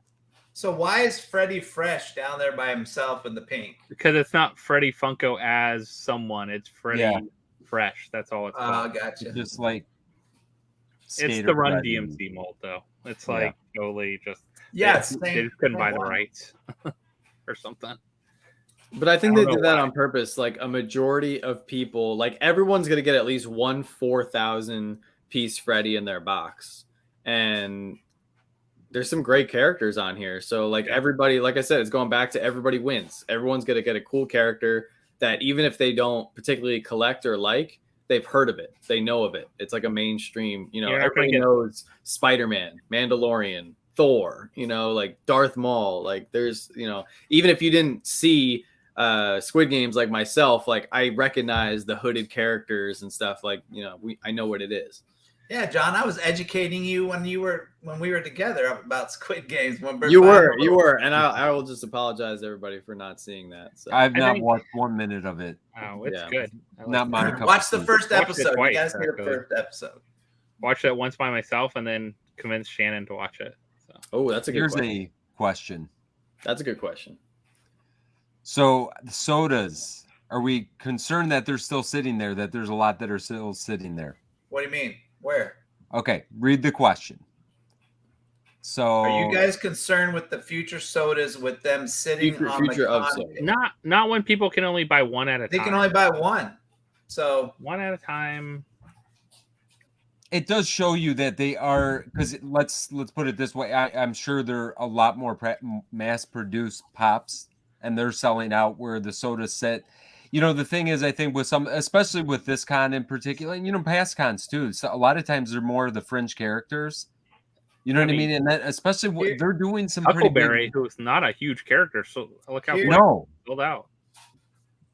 So why is Freddy Fresh down there by himself in the pink? Because it's not Freddy Funko as someone. It's Freddy Fresh. That's all it's Oh, called. gotcha. It's just like It's the Run Freddy. DMC mold, though. It's like totally just they Same. just couldn't buy the rights or something. But I think I they don't did know that why. on purpose. Like a majority of people, like everyone's gonna get at least one 4,000 piece Freddy in their box, and there's some great characters on here. So like everybody, like I said, it's going back to everybody wins. Everyone's gonna get a cool character that even if they don't particularly collect or like, they've heard of it, they know of it. It's like a mainstream, you know, You're not gonna everybody get- knows Spider-Man, Mandalorian, Thor, you know, like Darth Maul. Like there's, you know, even if you didn't see Squid Games like myself, like I recognize the hooded characters and stuff. Like, you know, I know what it is. Yeah, John, I was educating you when we were together about Squid Games. You were, and I will just apologize to everybody for not seeing that. So. I've I not think- watched 1 minute of it. Oh, it's Yeah. good. I like Not it. my cup of Watch the tea. first Watched it episode. twice, You guys see the actually. first episode. Watched it once by myself and then convinced Shannon to watch it. So Oh, that's a good Here's question. a question. That's a good question. So the sodas, are we concerned that they're still sitting there? That there's a lot that are still sitting there? What do you mean? Where? Okay, read the question. So Are you guys concerned with the future sodas with them sitting on Future the of con? soda. not when people can only buy one at a They time. can only buy one. So one at a time. it does show you that they are, because let's put it this way. I'm sure they're a lot more mass-produced pops, and they're selling out where the soda set. You know, the thing is, I think with some, especially with this con in particular, and you know, past cons too. So a lot of times they're more of the fringe characters. You know what I mean? And that, especially they're doing some pretty Huckleberry, big. who's not a huge character, so look how Here- quick No, it's sold out.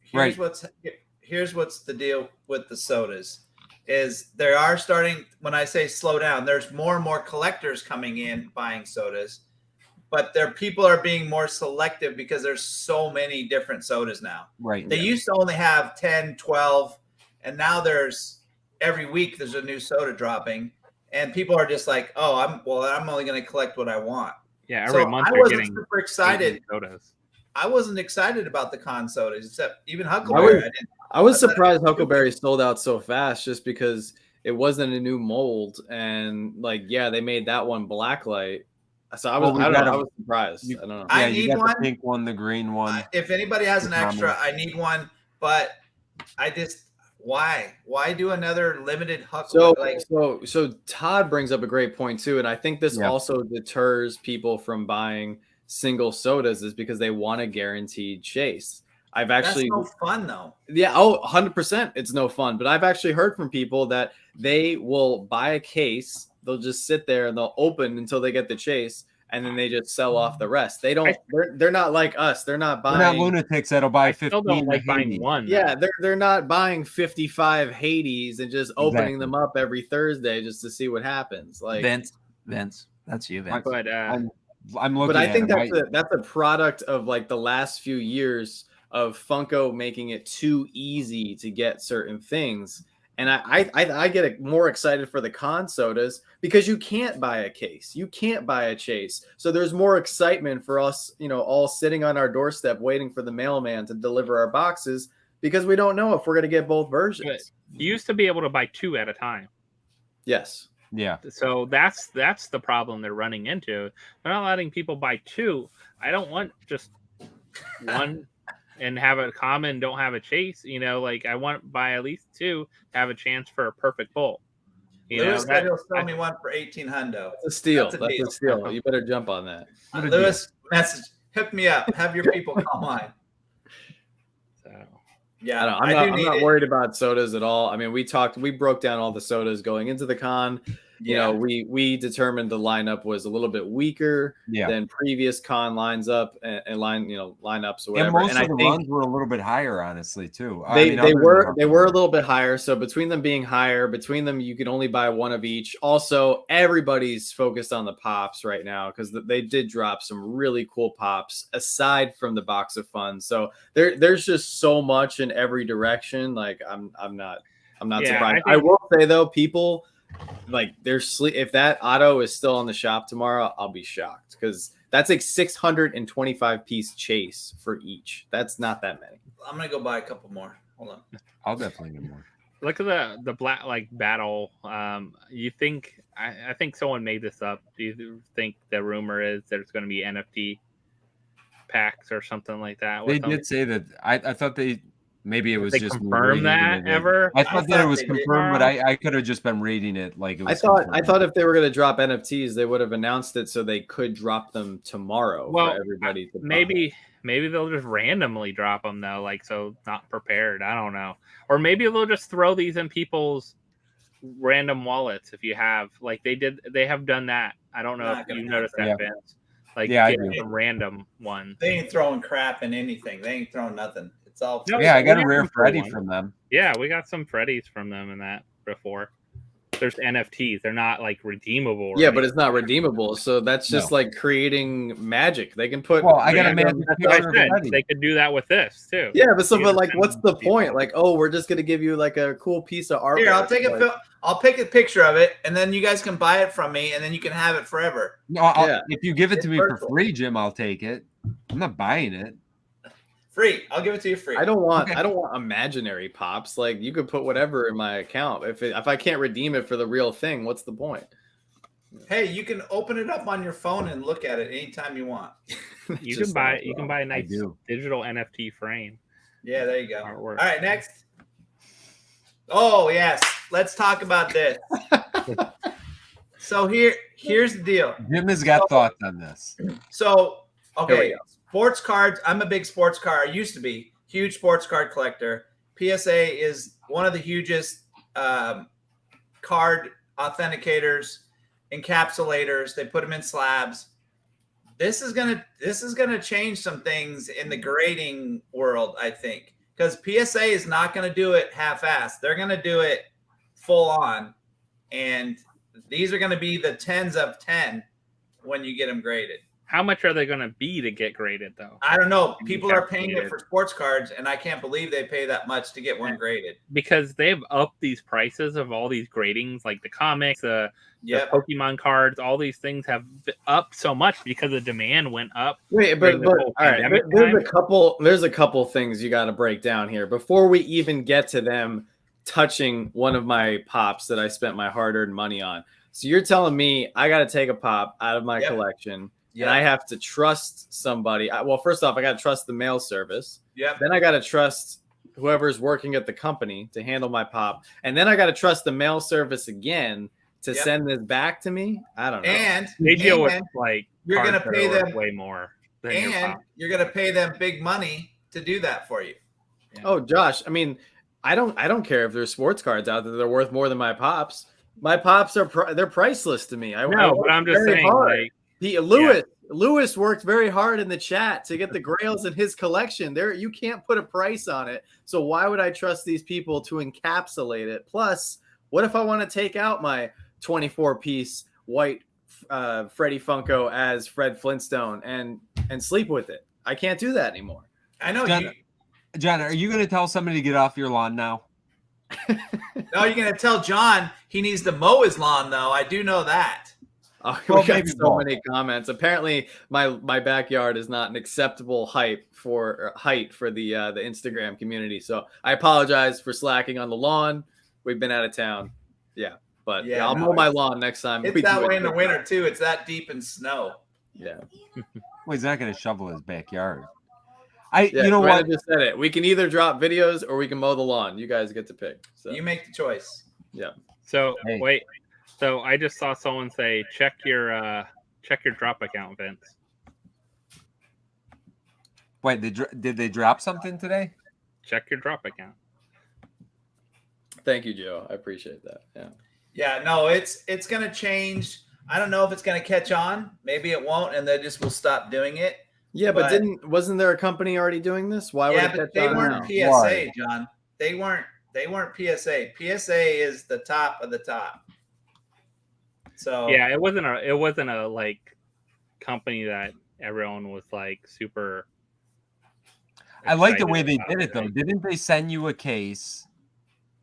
here's Right. what's the deal with the sodas is they are starting, when I say slow down, there's more and more collectors coming in buying sodas, but people are being more selective because there's so many different sodas now. right. They used to only have 10, 12, and now there's every week there's a new soda dropping, and people are just like, oh, I'm only going to collect what I want. Yeah, every So month I they're wasn't getting super excited. 18 sodas. I wasn't excited about the con sodas, except even Huckleberry. I was I thought it surprised was Huckleberry sold out so fast just because it wasn't a new mold, and like they made that one blacklight. So I was I was surprised. I don't know. I Yeah, you need got one. the pink one, the green one. If anybody has an The extra, common. I need one. But I just why do another limited Huckleberry? So Todd brings up a great point too, and I think this Yeah. also deters people from buying single sodas is because they want a guaranteed chase. I've actually That's no fun though. Yeah, 100% it's no fun, but I've actually heard from people that they will buy a case, they'll just sit there and they'll open until they get the chase, and then they just sell off the rest. They're not like us. They're not We're buying not lunatics that'll buy I 15. still don't like buying Hades. one. Yeah, they're not buying 55 Hades and just opening them up every Thursday just to see what happens. Like Vince, that's you, Vince. But I'm looking but I at think them. that's a product of like the last few years of Funko making it too easy to get certain things. And I get more excited for the con sodas because you can't buy a case, you can't buy a chase. So there's more excitement for us, you know, all sitting on our doorstep waiting for the mailman to deliver our boxes because we don't know if we're going to get both versions. you used to be able to buy two at a time. Yes. Yeah. So that's the problem they're running into. They're not letting people buy two. I don't want just one and have a common, don't have a chase. You know, like I want to buy at least two to have a chance for a perfect pull. You Lewis know, said he'll sell me one for 1,800. That's a steal. That's a That's deal. a steal. You better jump on that. Lewis, message, hook me up. Have your people call mine. so. Yeah, I'm not worried about sodas at all. I mean, we broke down all the sodas going into the con. You know, we determined the lineup was a little bit weaker than previous con lineups or whatever. And most I of the think runs were a little bit higher, honestly, too. they were a little bit higher. So between them being higher, between them you could only buy one of each. Also, everybody's focused on the pops right now because they did drop some really cool pops aside from the box of fun. So there's just so much in every direction. Like I'm not surprised. I will say though, people like if that auto is still on the shop tomorrow, I'll be shocked because that's like 625 piece chase for each. That's not that many. I'm gonna go buy a couple more. Hold on. I'll definitely get more. Look at the black like battle. You think I think someone made this up. Do you think the rumor is there's going to be NFT packs or something like that? They did say that. I thought maybe it was they just confirm that ever. I thought that it was they did. confirmed, but I could have just been reading it like it was. I thought if they were going to drop NFTs, they would have announced it so they could drop them tomorrow for everybody to buy. Maybe they'll just randomly drop them though, like so not prepared. I don't know, or maybe they'll just throw these in people's random wallets if you have like they have done that. I don't know Not if you gonna noticed that, happen. Vince. Like Yeah, I get do. some random one. They ain't throwing crap in anything. They ain't throwing nothing. It's all. No, Yeah, I got a we rare have Freddy one. from them. Yeah, we got some Freddys from them in that before. There's NFTs. They're not like redeemable. or Yeah, but anything. it's not redeemable. So that's just No. like creating magic. They can put. Well, I got a random- magic That's what picture I of said. Freddy. They could do that with this too. Yeah, but You but like, can what's send the people. point? Like, oh, we're just gonna give you like a cool piece of art. Here, I'll take I'll pick a picture of it, and then you guys can buy it from me, and then you can have it forever. No, Yeah. if you give it to It's me virtual. for free, Jim, I'll take it. I'm not buying it. Free. I'll give it to you free. I don't want Okay. imaginary pops. Like you could put whatever in my account. If I can't redeem it for the real thing, what's the point? Hey, you can open it up on your phone and look at it anytime you want. You Just can buy sounds you can wrong. buy a nice do. digital NFT frame Yeah, there you go. artwork. All right, next. Oh yes, let's talk about this. So here's the deal. Jim has got thoughts on this. So Here we okay, go. sports cards. I'm a big sports car. I used to be huge sports card collector. PSA is one of the hugest card authenticators, encapsulators. They put them in slabs. This is gonna change some things in the grading world, I think, because PSA is not gonna do it half-assed. They're gonna do it full on, and these are gonna be the 10s of 10 when you get them graded. How much are they going to be to get graded though? I don't know. People are paying it Encapsulated. for sports cards, and I can't believe they pay that much to get one graded. Because they've upped these prices of all these gradings, like the comics, the Yep. Pokemon cards, all these things have upped so much because the demand went up. Wait, during but the whole all right. pandemic There's time. a couple things you got to break down here before we even get to them touching one of my pops that I spent my hard-earned money on. So you're telling me I got to take a pop out of my Yep. collection, Yep. and I have to trust somebody. Well, first off, I got to trust the mail service. Yep. Then I got to trust whoever's working at the company to handle my pop, and then I got to trust the mail service again to Yep. send this back to me. I don't know. They deal with and like you're cards gonna that pay are worth them- way more than your and pop. you're gonna pay them big money to do that for you. Oh, Josh, I mean, I don't care if there's sports cards out there that are worth more than my pops. My pops are they're priceless to me. I No, worked but I'm just very saying, hard. like, Lewis worked very hard in the chat to get the grails in his collection. There, you can't put a price on it. So why would I trust these people to encapsulate it? Plus, what if I want to take out my 24-piece white Freddy Funko as Fred Flintstone and sleep with it? I can't do that anymore. I know John, are you going to tell somebody to get off your lawn now? No, you're gonna tell John he needs to mow his lawn, though. I do know that. Oh, Well, we got maybe so both. many comments. Apparently, my backyard is not an acceptable height for the Instagram community. So I apologize for slacking on the lawn. We've been out of town. Yeah, but Yeah, I'll no, mow my lawn next time. It's we that do way it. in the winter too. It's that deep in snow. Yeah, Well, he's not going to shovel his backyard. yeah. You know Brandon what? just said it. We can either drop videos or we can mow the lawn. You guys get to pick. So You make the choice. So Hey. wait, so I just saw someone say check your drop account, Vince. Wait, did they drop something today? Check your drop account. thank you, Joe. I appreciate that. Yeah. Yeah, no, it's gonna change. I don't know if it's gonna catch on. Maybe it won't, and they just will stop doing it. Yeah, but But- wasn't there a company already doing this? Why would Yeah, it but catch they on weren't now? PSA, Why? John. They weren't PSA. PSA is the top of the top. So Yeah, it wasn't a like company that everyone was like super. I like the excited way they about, did it, though. right? Didn't they send you a case?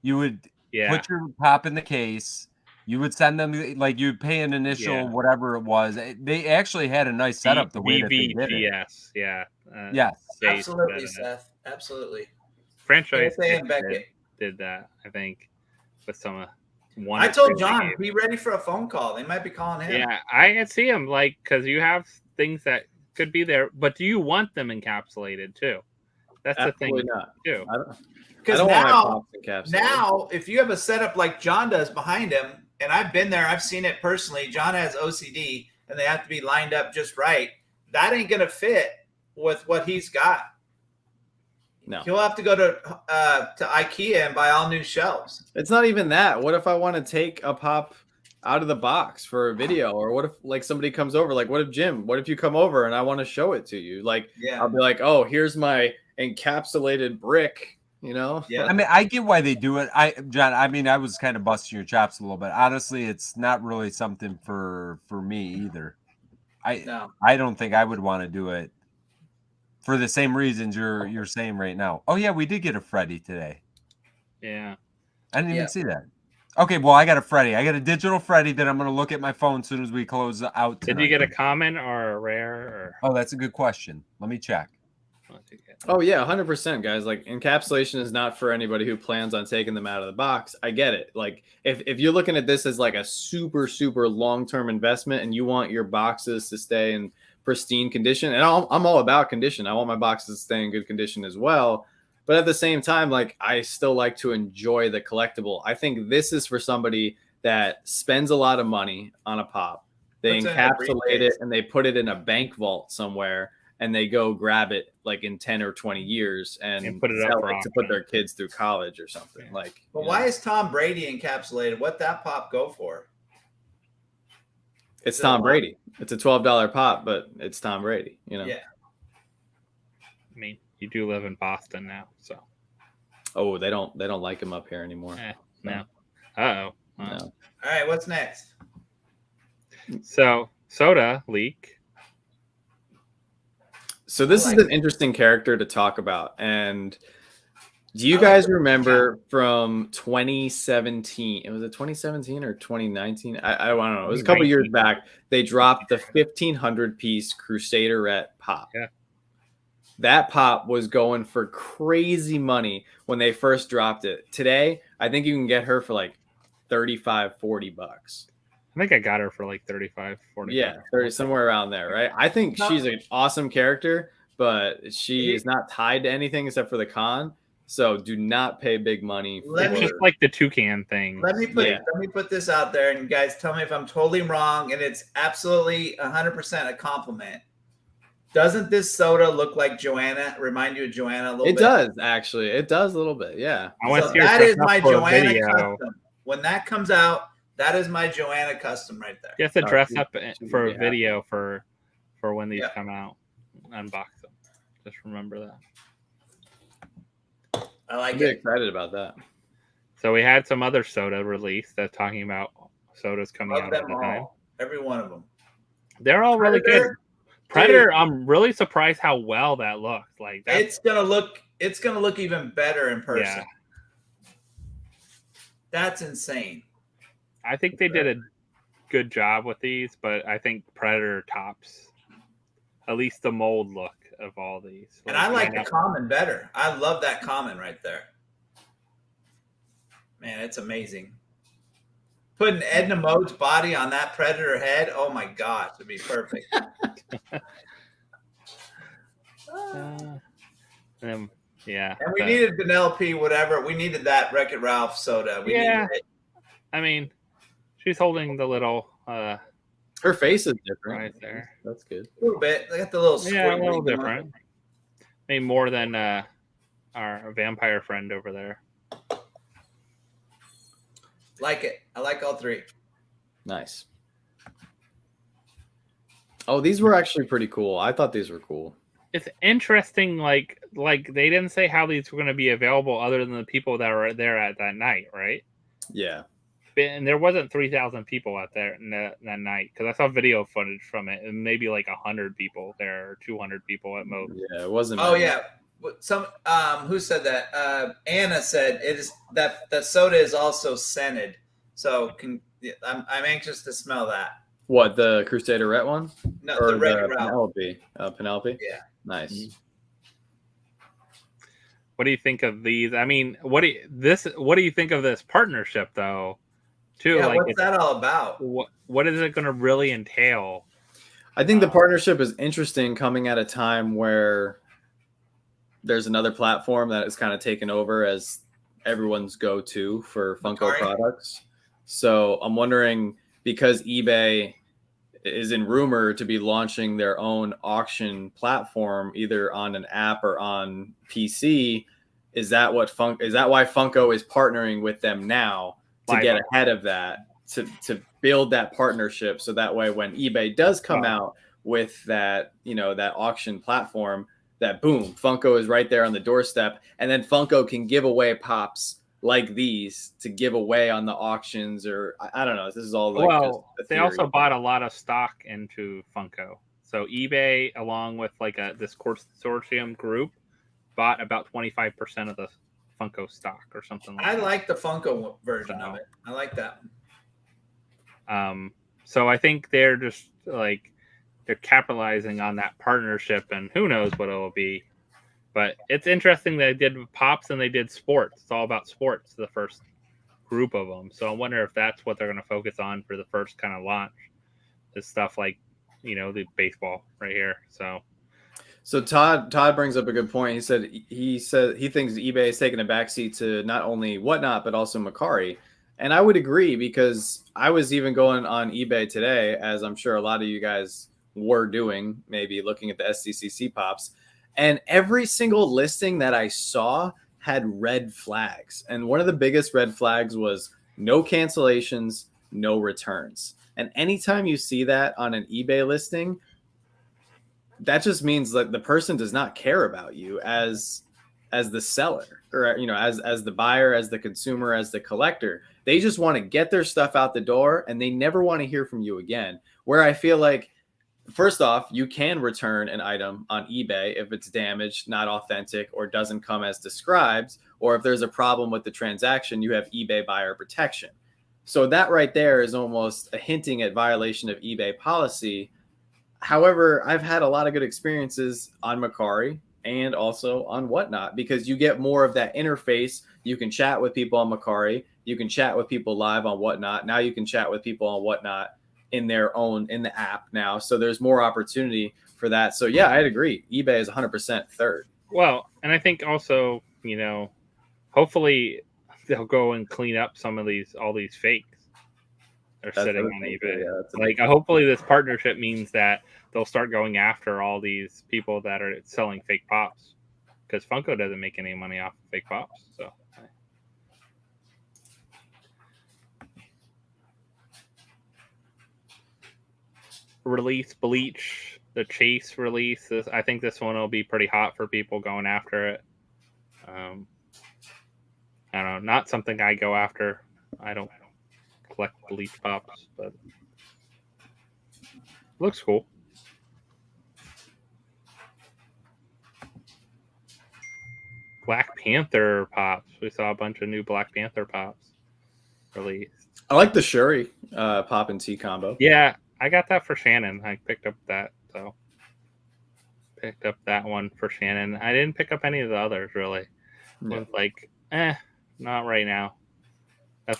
You would Yeah, put your pop in the case. You would send them like you'd pay an initial whatever it was. They actually had a nice setup the way that they did it. VVGS, yeah. Yes, absolutely, Seth. Absolutely. Franchise and Beckett did that, I think, with some I told John, be ready for a phone call. They might be calling him. Yeah, I can see him because you have things that could be there, but do you want them encapsulated too? That's Absolutely the thing not. too. Because now, if you have a setup like John does behind him, and I've been there, I've seen it personally. John has OCD, and they have to be lined up just right. That ain't gonna fit with what he's got. No, he'll have to go to IKEA and buy all new shelves. It's not even that. What if I want to take a pop out of the box for a video, or what if like somebody comes over? Like, what if Jim? What if you come over and I want to show it to you? Like, I'll be like, oh, here's my encapsulated brick. You know? Yeah. I mean, I get why they do it. John, I mean, I was kind of busting your chops a little bit. Honestly, it's not really something for me either. I don't think I would want to do it for the same reasons you're saying right now. Oh yeah, we did get a Freddy today. Yeah. I didn't even see that. Okay, well, I got a Freddy. I got a digital Freddy that I'm going to look at my phone as soon as we close out tonight. Did you get a common or a rare? Or... Oh, that's a good question. Let me check. Oh yeah, 100%, guys. Like, encapsulation is not for anybody who plans on taking them out of the box. I get it. Like, if you're looking at this as like a super long-term investment and you want your boxes to stay in pristine condition, and I'm all about condition. I want my boxes to stay in good condition as well. But at the same time, like, I still like to enjoy the collectible. I think this is for somebody that spends a lot of money on a pop. They encapsulate it and they put it in a bank vault somewhere, and they go grab it like in 10 or 20 years and put it up to put their kids through college or something. Yeah. Like, but why is Tom Brady encapsulated? What that pop go for? It's Tom Brady. It's a $12 pop, but it's Tom Brady, you know? Yeah. I mean, you do live in Boston now, so. Oh, they don't like him up here anymore. No. Uh-oh. No. All right, what's next? So, soda leak. So this is an interesting character to talk about. And do you guys remember from 2017? It was it 2017 or 2019? I don't know. It was a couple years back. They dropped the 1,500 piece Crusaderette pop. Yeah. That pop was going for crazy money when they first dropped it. Today, I think you can get her for like $35-$40. I think I got her for like 35, 40. Yeah, 30, somewhere around there, right? I think she's an awesome character, but she is not tied to anything except for the con. So do not pay big money. It's just like the toucan thing. Let me put this out there, and you guys tell me if I'm totally wrong, and it's absolutely 100% a compliment. Doesn't this soda look like Joanna? Remind you of Joanna a little bit? It does, actually. It does a little bit, yeah. So that is my Joanna custom. When that comes out, that is my Joanna custom right there. You have to dress up for a video for when these come out. Unbox them. Just remember that. I like I'm excited about that. So we had some other soda release that's talking about sodas coming Love out them at the all. time. Every one of them. They're all really good. Predator, I'm really surprised how well that looks. Like it's gonna look even better in person. Yeah. That's insane. I think they did a good job with these, but I think Predator tops at least the mold look of all these. And I like the common better. I love that common right there. Man, it's amazing. Putting Edna Mode's body on that Predator head, oh my God, it'd be perfect. And we needed Penelope, whatever. We needed that Wreck-It Ralph soda. We needed it. I mean, she's holding the little. Her face is different right there. That's good. A little bit. They got the little a little different. Maybe more than our vampire friend over there. Like it. I like all three. Nice. Oh, these were actually pretty cool. I thought these were cool. It's interesting. Like they didn't say how these were going to be available other than the people that were there at that night, right? Yeah. And there wasn't 3,000 people out there that night because I saw video footage from it, and maybe like 100 people there or 200 people at most. Yeah, it wasn't. Oh yeah. Some who said that? Anna said it is that soda is also scented, so Yeah, I'm anxious to smell that. What, the Crusaderette one? No, Or the Red the Ralph. Penelope? Penelope? Yeah. Nice. What do you think of these? I mean, what do you think of this partnership though? Too, Yeah, like what's that all about? what is it going to really entail? I think the partnership is interesting coming at a time where there's another platform that is kind of taken over as everyone's go-to for Funko products. So I'm wondering, because eBay is in rumor to be launching their own auction platform, either on an app or on PC, is that why Funko is partnering with them now to get ahead of that, to build that partnership, so that way when eBay does come out with that, that auction platform, that boom, Funko is right there on the doorstep, and then Funko can give away pops like these to give away on the auctions, or I don't know. This is all like just they also bought a lot of stock into Funko. So eBay, along with like this consortium group, bought about 25% of the Funko stock or something like that. I like the Funko version of it. I like that one. So I think they're just like they're capitalizing on that partnership, and who knows what it'll be. But it's interesting they did Pops and they did sports. It's all about sports, the first group of them. So I wonder if that's what they're going to focus on for the first kind of launch. Is stuff like, the baseball right here. So Todd brings up a good point. He said he thinks eBay is taking a backseat to not only Whatnot but also Macari. And I would agree, because I was even going on eBay today, as I'm sure a lot of you guys were doing, maybe looking at the SDCC pops. And every single listing that I saw had red flags. And one of the biggest red flags was no cancellations, no returns. And anytime you see that on an eBay listing, that just means that the person does not care about you as the seller, or as the buyer, as the consumer, as the collector. They just want to get their stuff out the door, and they never want to hear from you again. Where I feel like, first off, you can return an item on eBay if it's damaged, not authentic, or doesn't come as described, or if there's a problem with the transaction, you have eBay buyer protection. So that right there is almost a hinting at violation of eBay policy. However, I've had a lot of good experiences on Macari and also on Whatnot, because you get more of that interface. You can chat with people on Macari. You can chat with people live on Whatnot. Now you can chat with people on Whatnot in the app now. So there's more opportunity for that. So yeah, I'd agree. eBay is 100% third. Well, and I think also, hopefully they'll go and clean up all these fakes that are sitting on eBay. Yeah, hopefully this partnership means that they'll start going after all these people that are selling fake pops, because Funko doesn't make any money off of fake pops. So release Bleach, the Chase release. I think this one will be pretty hot for people going after it. I don't know, not something I go after. I don't collect Bleach pops, but looks cool. Black Panther pops. We saw a bunch of new Black Panther pops released. I like the Shuri pop and T combo. Yeah, I got that for Shannon. I picked up that one for Shannon. I didn't pick up any of the others really. Yeah. Not right now.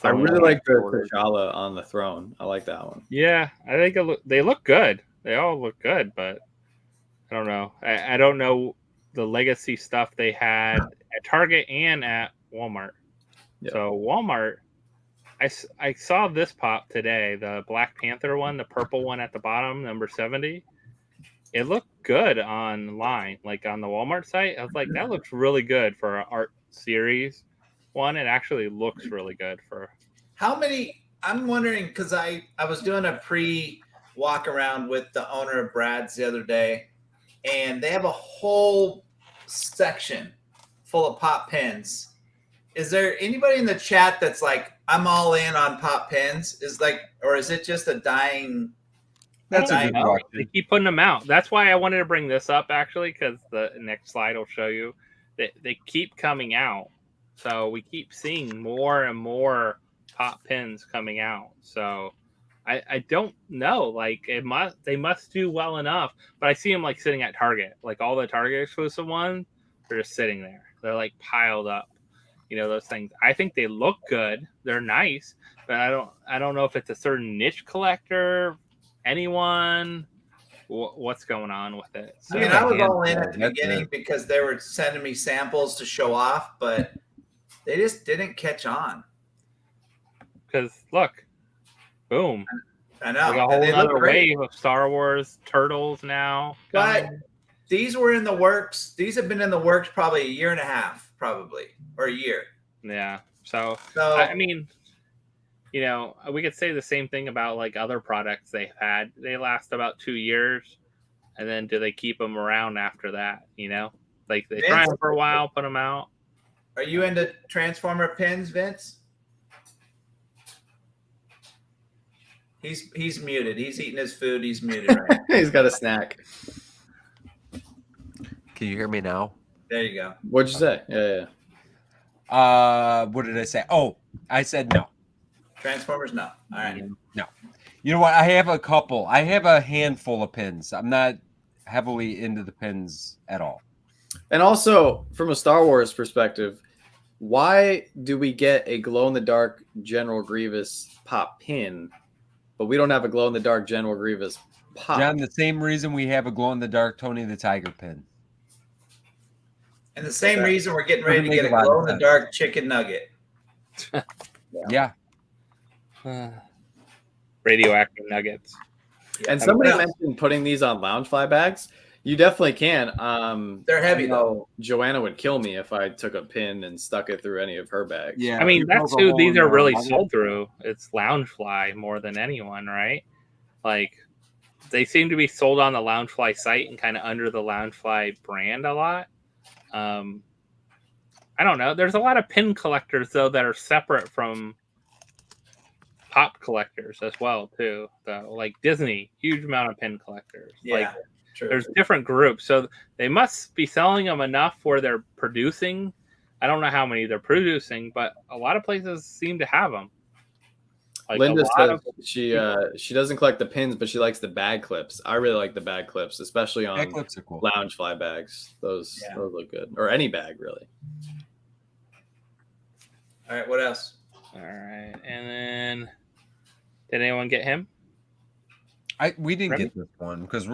I really like the T'Challa on the throne. I like that one. Yeah, I think they look good. They all look good, but I don't know. I don't know the legacy stuff they had at Target and at Walmart. Yep. So Walmart, I saw this pop today, the Black Panther one, the purple one at the bottom, number 70. It looked good online, like on the Walmart site. I was like, that looks really good for an art series one. It actually looks really good for. How many? I'm wondering, because I was doing a pre-walk around with the owner of Brad's the other day, and they have a whole section full of pop pins. Is there anybody in the chat that's like, I'm all in on pop pins? Or is it just a dying? That's a good question. They keep putting them out. That's why I wanted to bring this up, actually, because the next slide will show you that they keep coming out. So we keep seeing more and more pop pins coming out. So I don't know. Like they must do well enough. But I see them like sitting at Target. Like all the Target exclusive ones, they're just sitting there. They're like piled up. You know, those things. I think they look good. They're nice, but I don't know if it's a certain niche collector, anyone. What's going on with it? I mean, I was all in at the beginning because they were sending me samples to show off, but they just didn't catch on. Because look, boom. I know. Like a whole other wave of Star Wars Turtles now. But these were in the works. These have been in the works probably a year and a half, probably, or a year. Yeah. So I mean, you know, we could say the same thing about like other products they've had. They last about 2 years, and then do they keep them around after that? You know, like they try them for a while, put them out. Are you into Transformer pins, Vince? He's muted. He's eating his food. He's muted right now. He's got a snack. Can you hear me now? There you go. What'd you say? Yeah. What did I say? Oh, I said no. Transformers, no. All right. No. You know what? I have a couple. I have a handful of pins. I'm not heavily into the pins at all. And also, from a Star Wars perspective, why do we get a glow-in-the-dark General Grievous pop pin, but we don't have a glow-in-the-dark General Grievous pop? John, the same reason we have a glow-in-the-dark Tony the Tiger pin. And the same reason we're getting ready to get a glow-in-the-dark chicken nugget. Yeah. Radioactive nuggets. And somebody mentioned putting these on Loungefly bags. You definitely can. They're heavy though. Joanna would kill me if I took a pin and stuck it through any of her bags. Yeah. I mean, that's who these are really sold through. It's Loungefly more than anyone, right? Like, they seem to be sold on the Loungefly site and kind of under the Loungefly brand a lot. I don't know. There's a lot of pin collectors though that are separate from pop collectors as well too. Though, like Disney, huge amount of pin collectors. Yeah, like true. There's different groups, so they must be selling them enough where they're producing. I don't know how many they're producing, but a lot of places seem to have them. Like Linda says she doesn't collect the pins, but she likes the bag clips. I really like the bag clips, especially on Bag clips are cool. Loungefly bags. Those look good, or any bag really. All right, what else? All right, and then did anyone get him? We didn't get this one because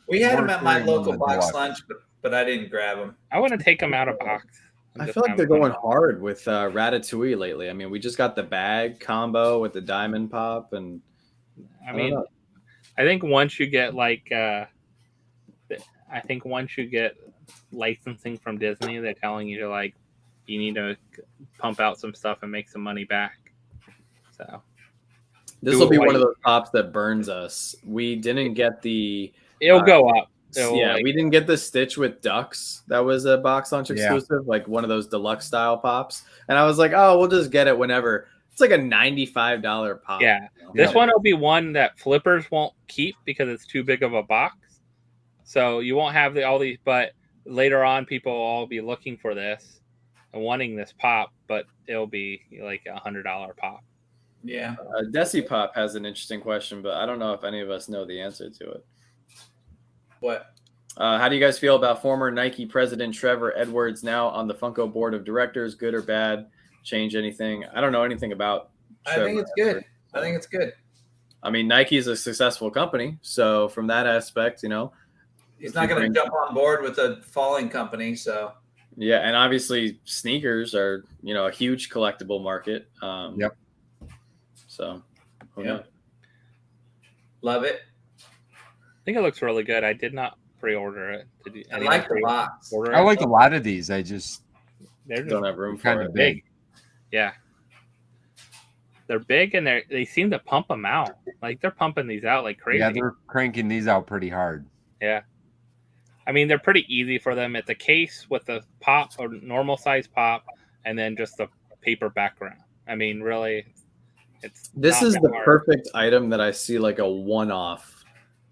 we had him at my local box lunch, but I didn't grab him. I want to take him out of box. I feel like they're going hard with Ratatouille lately. I mean, we just got the bag combo with the diamond pop, and I mean, I think once you get licensing from Disney, they're telling you to like, you need to pump out some stuff and make some money back. So this will be one of those pops that burns us. We didn't get the. It'll go up. We didn't get the Stitch with ducks. That was a box launch exclusive, like one of those deluxe style pops. And I was like, oh, we'll just get it whenever. It's like a $95 pop. Yeah. This one will be one that flippers won't keep because it's too big of a box. So you won't have all these, but later on, people will all be looking for this and wanting this pop, but it'll be like $100 pop. Yeah. Desi Pop has an interesting question, but I don't know if any of us know the answer to it. What? How do you guys feel about former Nike president Trevor Edwards now on the Funko board of directors? Good or bad? Change anything? I don't know anything about Trevor. I think it's good. I think it's good. I mean, Nike is a successful company, so from that aspect, he's not going to jump on board with a falling company. So yeah, and obviously sneakers are a huge collectible market. Yep. So love it. I think it looks really good. I did not pre-order it. I like the box. I like a lot of these. I just don't have room for kind of big. Yeah, they're big and they seem to pump them out. Like they're pumping these out like crazy. Yeah, they're cranking these out pretty hard. Yeah, I mean they're pretty easy for them. It's a case with a pop or normal size pop, and then just the paper background. I mean, really, this is the perfect item that I see like a one-off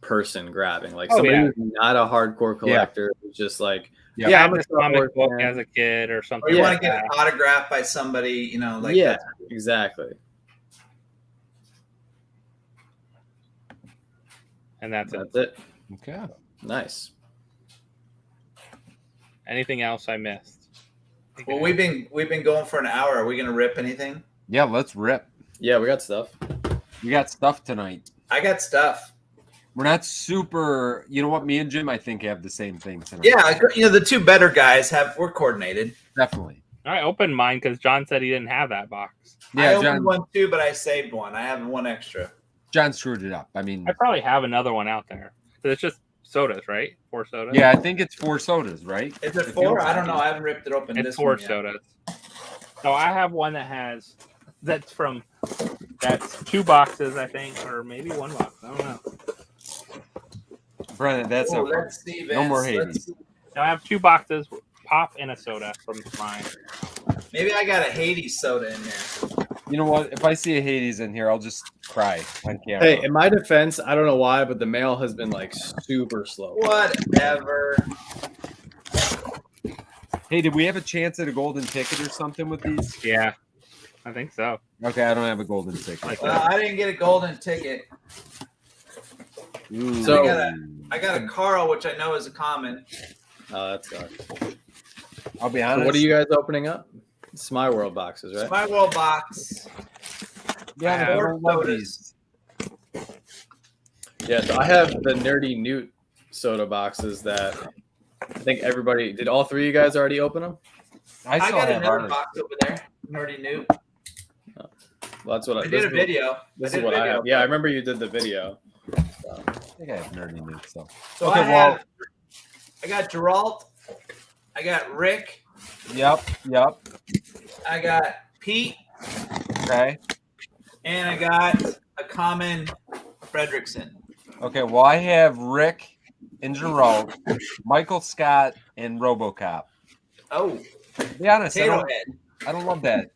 person grabbing, like somebody who's not a hardcore collector, who's just like, I'm a comic book as a kid or something. Or you want to get an autograph by somebody, exactly. And that's it. That's it. Okay. Nice. Anything else I missed? Well, we've been going for an hour. Are we gonna rip anything? Yeah, let's rip. Yeah, we got stuff. We got stuff tonight. I got stuff. We're not super. You know what? Me and Jim, I think, have the same thing tonight. Yeah, the two better guys we're coordinated. Definitely. I opened mine because John said he didn't have that box. I Yeah, opened one too, but I saved one. I have one extra. John screwed it up. I mean, I probably have another one out there. So it's just sodas, right? 4 sodas. yeah, I think it's 4 sodas, right? Is it 4? I don't know. I haven't ripped it open. It's this 4 one yet. sodas. So I have one that's 2 boxes, I think, or maybe 1 box. I don't know. Brennan, that's Oh, okay. let's see, Vince. No more Let's Hades. see. So I have 2 boxes, pop and a soda from mine. Maybe I got a Hades soda in there. You know what? If I see a Hades in here, I'll just cry on camera. Hey, in my defense, I don't know why, but the mail has been like super slow. Whatever. Hey, did we have a chance at a golden ticket or something with these? Yeah, I think so. Okay, I don't have a golden ticket. Like Well, I didn't get a golden ticket. Ooh. So- I got a Carl, which I know is a common. Oh, that sucks. I'll be So honest. what are you guys opening up? It's my world boxes, right? It's my world box. Yeah, I Four don't love sodas. these. Yeah, so I have the Nerdy Newt soda boxes that I think everybody did. All 3 of you guys already open them? I I still got have another ours. box over there. Nerdy Newt. Well, that's what I did a video. This I is did what a I video. have. Yeah, I remember you did the video. I think I have nerdy new stuff. So Okay, I got Geralt. I got Rick. Yep. I got Pete. Okay. And I got a common Fredrickson. Okay. Well, I have Rick and Gerald, Michael Scott, and RoboCop. Oh, To be honest, Potato Head. I don't love that.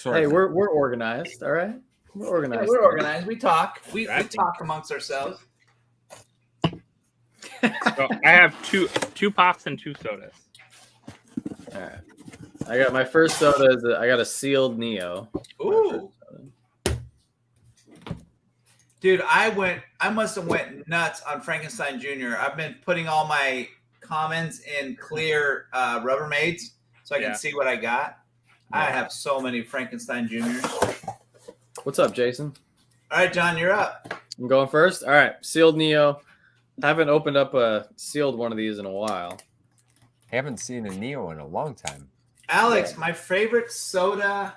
Hey, we're organized, all right? We're Yeah, organized. we're organized. We talk. We Drafting. talk amongst ourselves. So I have two pops and 2 sodas. All right. I got my first soda is I got a sealed Neo. Ooh. Dude, I must have went nuts on Frankenstein Jr. I've been putting all my commons in clear Rubbermaids so I can Yeah. see what I got. I have so many Frankenstein Juniors. What's up, Jason? All right, John, you're up. I'm going first. All right, sealed Neo. Haven't opened up a sealed one of these in a while. Haven't seen a Neo in a long time. Alex, my favorite soda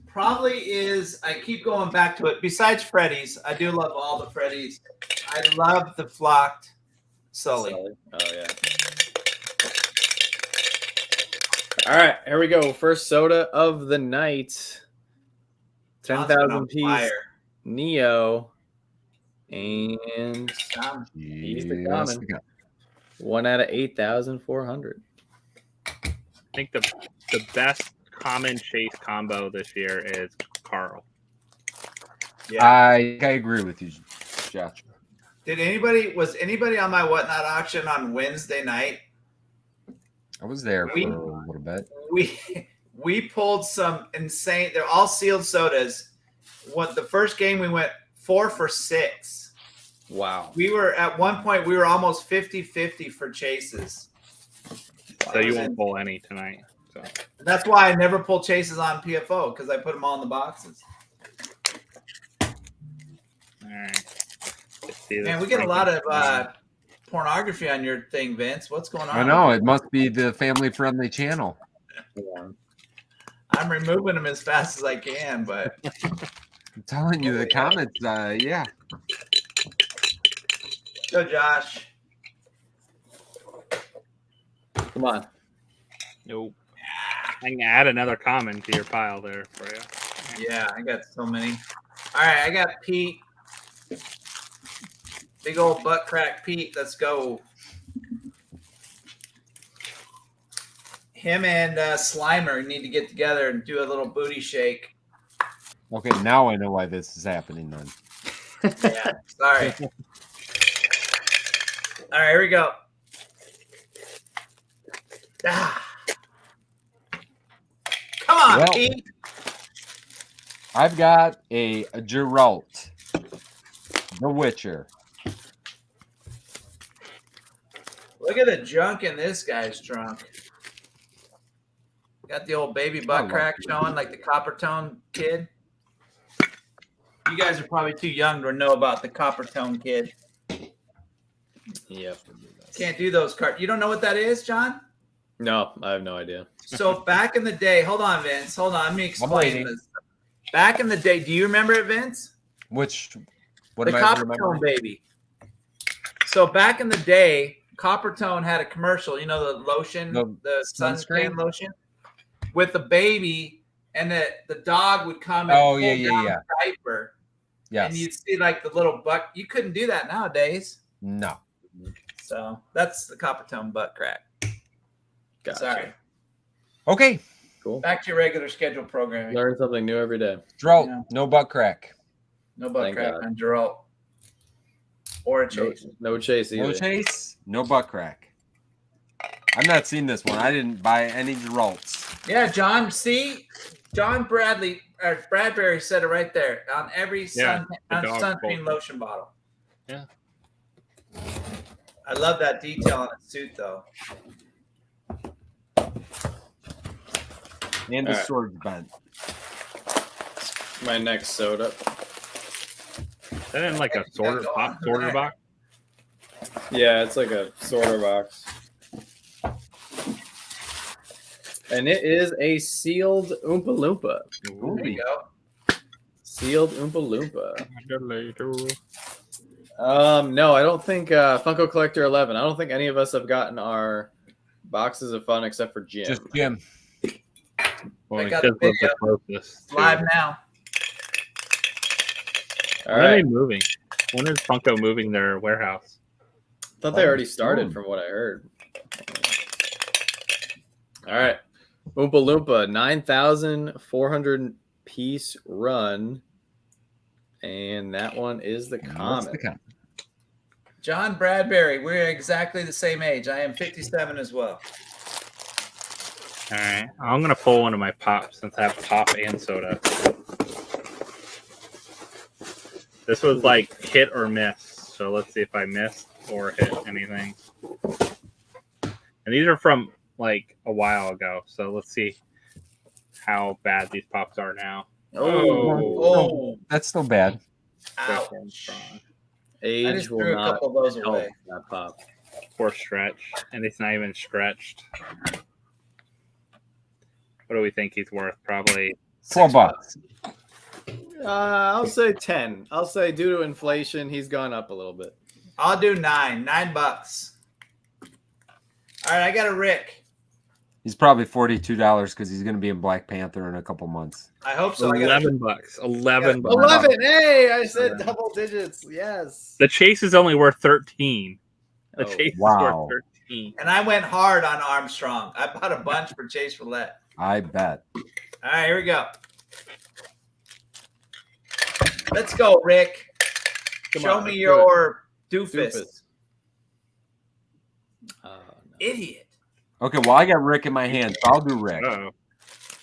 probably is, I keep going back to it. Besides Freddy's, I do love all the Freddy's. I love the flocked Sully. Oh yeah. All right, here we go. First soda of the night. John's been 10,000 on piece fire. Neo. And John, He's the Yes, common. 1 out of 8,400. I think the best common chase combo this year is Carl. yeah. I agree with you, Josh. Was anybody on my Whatnot auction on Wednesday night? I was there for We- a little bit. We pulled some insane. They're all sealed sodas. What the first game we went 4 for 6. Wow. We were at one point we were almost 50-50 for chases. So you won't pull any tonight. So That's why I never pull chases on PFO because I put them all in the boxes. all right. Let's see Man, this we get a lot of Frankenstein. pornography on your thing, Vince. What's going on? I know it must be the family-friendly channel. Yeah. I'm removing them as fast as I can, but I'm telling you, the comments. Yeah. go, Josh. Come on. Nope. I can add another common to your pile there for you. Yeah, I got so many. All right, I got Pete. Big old butt crack Pete. Let's go. Him and Slimer need to get together and do a little booty shake. Okay, now I know why this is happening then. Yeah, sorry. All right, here we go. Ah. Come on, Well, Pete. I've got a Geralt, The Witcher, Look at the junk in this guy's trunk. Got the old baby butt crack showing, like the copper tone kid. You guys are probably too young to know about the copper tone kid. Yep. Can't do those cards. You don't know what that is, John? No, I have no idea. So back in the day, hold on, Vince. Hold on, let me explain this. Back in the day, do you remember it, Vince? Which? The copper tone baby. So back in the day, Copper Tone had a commercial. You know the lotion, the sunscreen lotion, with the baby, and the dog would come and pull down the diaper. Yes. And you'd see like the little butt. You couldn't do that nowadays. No. So that's the Copper Tone butt crack. Gotcha. Sorry. Okay. Cool. Back to your regular schedule programming. Learn something new every day. Drought, no butt crack. No butt crack on Geralt. Or a chase. No chase either. No chase, no butt crack. I've not seen this one. I didn't buy any Geralts. Yeah, John. See, John Bradbury said it right there on every sunscreen lotion bottle. Yeah. I love that detail on the suit, though. And the sword bent. My next soda. Is that in like a sorter box? Yeah, it's like a sorter box. And it is a sealed Oompa Loompa. There you go. Sealed Oompa Loompa. No, I don't think Funko Collector 11. I don't think any of us have gotten our boxes of fun except for Jim. Just Jim. Well, I got the video. Live now. All when are they right. moving? When is Funko moving their warehouse? I thought they already started from what I heard. All right. Oompa Loompa, 9,400 piece run. And that one is the comet. John Bradbury, we're exactly the same age. I am 57 as well. All right. I'm going to pull one of my pops since I have pop and soda. This was like hit or miss. So let's see if I missed or hit anything. And these are from like a while ago. So let's see how bad these pops are now. Oh, that's still bad. Age I just will threw a not couple of those away. That pop. Poor stretch. And it's not even stretched. What do we think he's worth? Probably $12. I'll say 10. I'll say due to inflation, he's gone up a little bit. I'll do $9. $9. All right, I got a Rick. He's probably $42 because he's going to be in Black Panther in a couple months. I hope so. $11. $11. 11. Hey, I said double digits. Yes. The chase is only worth 13. The chase is worth 13. And I went hard on Armstrong. I bought a bunch for Chase Roulette. I bet. All right, here we go. Let's go, Rick. Show me your doofus. Idiot. Okay, well, I got Rick in my hand, so I'll do Rick. Uh-oh.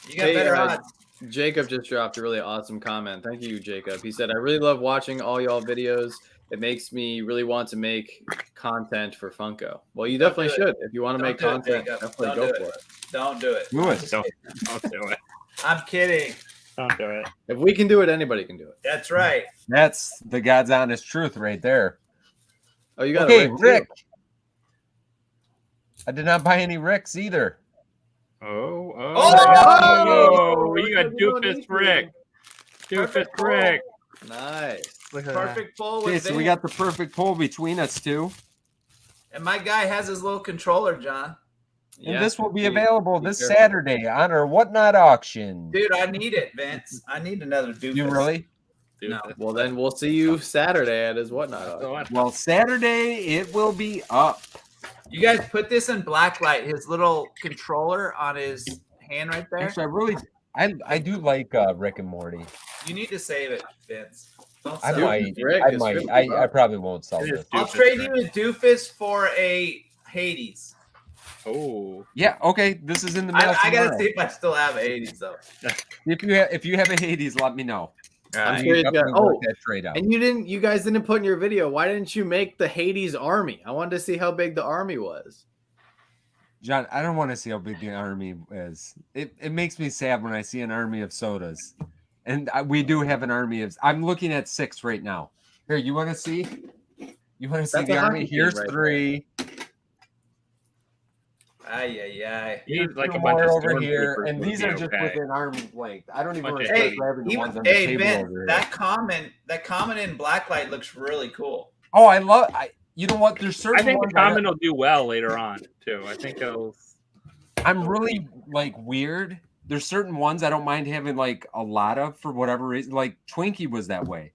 You got better odds. Jacob just dropped a really awesome comment. Thank you, Jacob. He said, I really love watching all y'all videos. It makes me really want to make content for Funko. Well, you definitely should. If you want to make content, definitely go for it. Don't do it. Do it. Don't do it. I'm kidding. Don't do it. If we can do it, anybody can do it. That's right. That's the God's honest truth right there. Oh, you got okay, a Rick. I did not buy any Ricks either. Oh, you got Doofus Rick. Doofus Rick. Nice. Look at Perfect pull with Okay, so we got the perfect pull between us two. And my guy has his little controller, John. And this will be available this Saturday on our Whatnot auction. Dude, I need it, Vince. I need another doofus. You really? No. Well, then we'll see you Saturday at his Whatnot auction. Well, Saturday it will be up. You guys put this in blacklight, his little controller on his hand right there. Actually, I do like Rick and Morty. You need to save it, Vince. Don't I sell might. it. I probably won't sell this. I'll trade you a doofus for a Hades. Oh. Yeah, okay. This is in the mail. I gotta see if I still have a Hades though. If you have a Hades, let me know. I'm Right. sure he's got. Definitely Oh, work that trade out. and you guys didn't put in your video. Why didn't you make the Hades army? I wanted to see how big the army was. John, I don't want to see how big the army is. It makes me sad when I see an army of sodas. And we do have an army of... I'm looking at 6 right now. Here, you want to see? You want to see That's the a army? hockey team Here's right 3. Ay. You need Here's like 2 a bunch more of over here. stormtroopers And would these be are just okay. within arm's length. I don't even want Bunch to of start Hey, grabbing the even, ones on the hey, table Ben, over here. that comment in Blacklight looks really cool. Oh, I love... you know what? There's certain I think the ones I don't- comment will do well later on too. I think it'll. I'm really like weird. There's certain ones I don't mind having like a lot of for whatever reason. Like Twinkie was that way,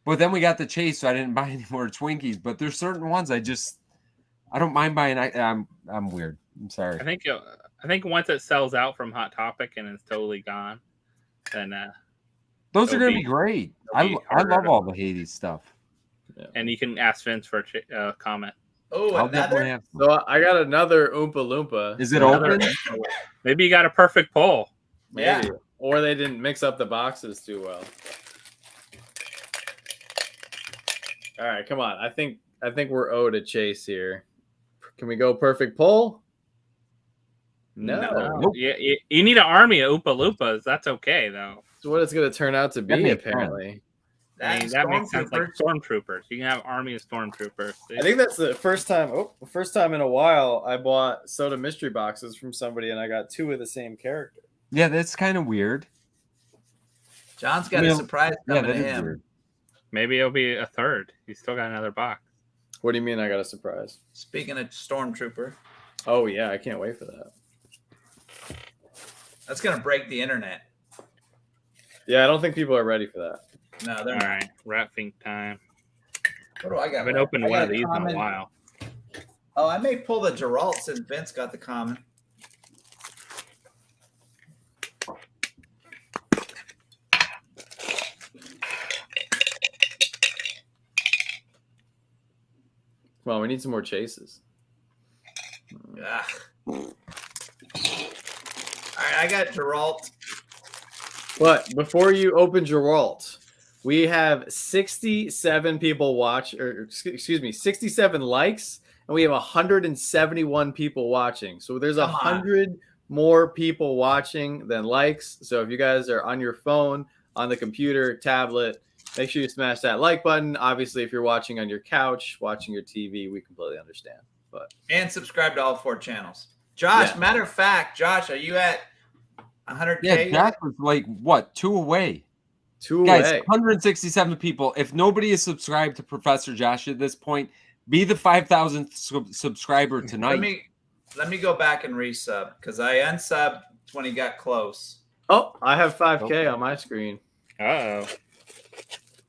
but then we got the chase, so I didn't buy any more Twinkies. But there's certain ones I don't mind buying. I'm weird. I'm sorry. I think once it sells out from Hot Topic and it's totally gone, then Those are it'll gonna be be- great. it'll be I harder love to- all the Hades stuff. and you can ask Vince for a comment. Oh, I'll definitely another. have some. So I got another Oompa Loompa. Is it Another- open? Maybe you got a perfect poll. Maybe. Yeah. Or they didn't mix up the boxes too well. All right, come on. I think we're owed a chase here. Can we go perfect pull? No. Nope. You need an army of Oompa Loompas. That's okay though. That's what it's going to turn out to That be, makes apparently. I mean, that makes sense. Like stormtroopers, you can have army of stormtroopers. I think that's the first time in a while I bought soda mystery boxes from somebody and I got 2 of the same character. Yeah, that's kind of weird. John's got a surprise Yeah, coming that to is him. weird. Maybe it'll be a third. You still got another box. What do you mean I got a surprise? Speaking of Stormtrooper, Oh, yeah, I can't wait for that. that's gonna break the internet. Yeah, I don't think people are ready for that. No, they're All not. right, rat think time. What do I got? I haven't left? opened I one got of these in a common. while. Oh, I may pull the Geralt since Vince got the common. Come on, we need some more chases. Ugh. All right, I got Geralt. But before you open Geralt, we have 67 people watch, or excuse me, 67 likes, and we have 171 people watching. So there's Come on. 100 more people watching than likes. So if you guys are on your phone, on the computer, tablet, make sure you smash that like button. Obviously, if you're watching on your couch, watching your TV, we completely understand. But And subscribe to all 4 channels. Josh, Yeah. matter of fact, Josh, are you at 100K? Yeah, yet? Jack was like what 2 away. 2 Guys, away. 167 people. If nobody is subscribed to Professor Josh at this point, be the 5,000th subscriber tonight. Let me go back and resub because I unsubbed when he got close. Oh, I have 5K on my screen. Oh,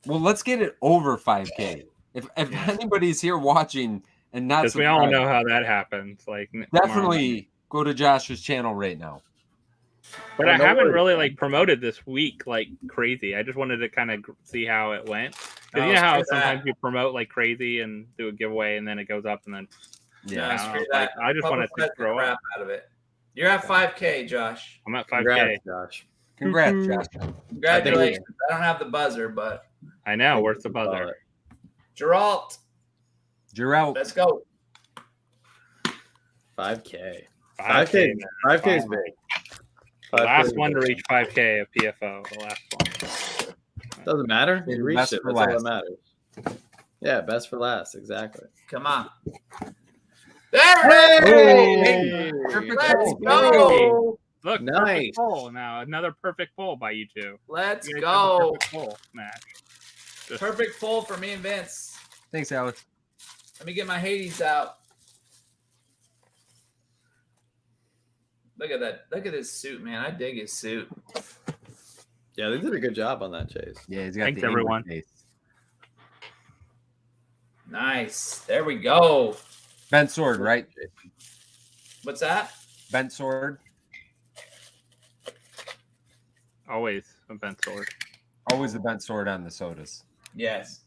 Well, let's get it over 5K. If anybody's here watching and not because we all subscribed, know how that happens. Like tomorrow. definitely go to Josh's channel right now. But Oh, I no haven't worries. really like promoted this week like crazy. I just wanted to kind of see how it went. Because Oh, you know how screw that. sometimes you promote like crazy and do a giveaway and then it goes up and then Yeah. No, I screw don't know, that. I just wanted to Publicize the throw crap up. out of it. You're at 5K, Josh. I'm at 5K. Congrats, Josh. Congrats, Josh. Congratulations. I don't have the buzzer, but I know. Where's the buzzer? Geralt, Geralt. let's go. 5K. 5K. 5K is big. The 5K last is one to big. reach 5K of PFO. The last one. Doesn't matter. Save You the reached best it. for That's all last. that matters. Yeah, best for last. Exactly. Come on. There it is. Hey! Let's Perfect go. Look, Nice. perfect poll now. Another perfect poll by you two. Let's You guys have a go. perfect poll match. Just- Perfect pull for me and Vince. Thanks, Alex. Let me get my Hades out. Look at that. Look at his suit, man. I dig his suit. Yeah, they did a good job on that chase. Yeah, he's got Thanks, the angry everyone. face. Nice. There we go. Bent sword, right? What's that? Bent sword. Always a bent sword. Always the bent sword on the sodas. Yes.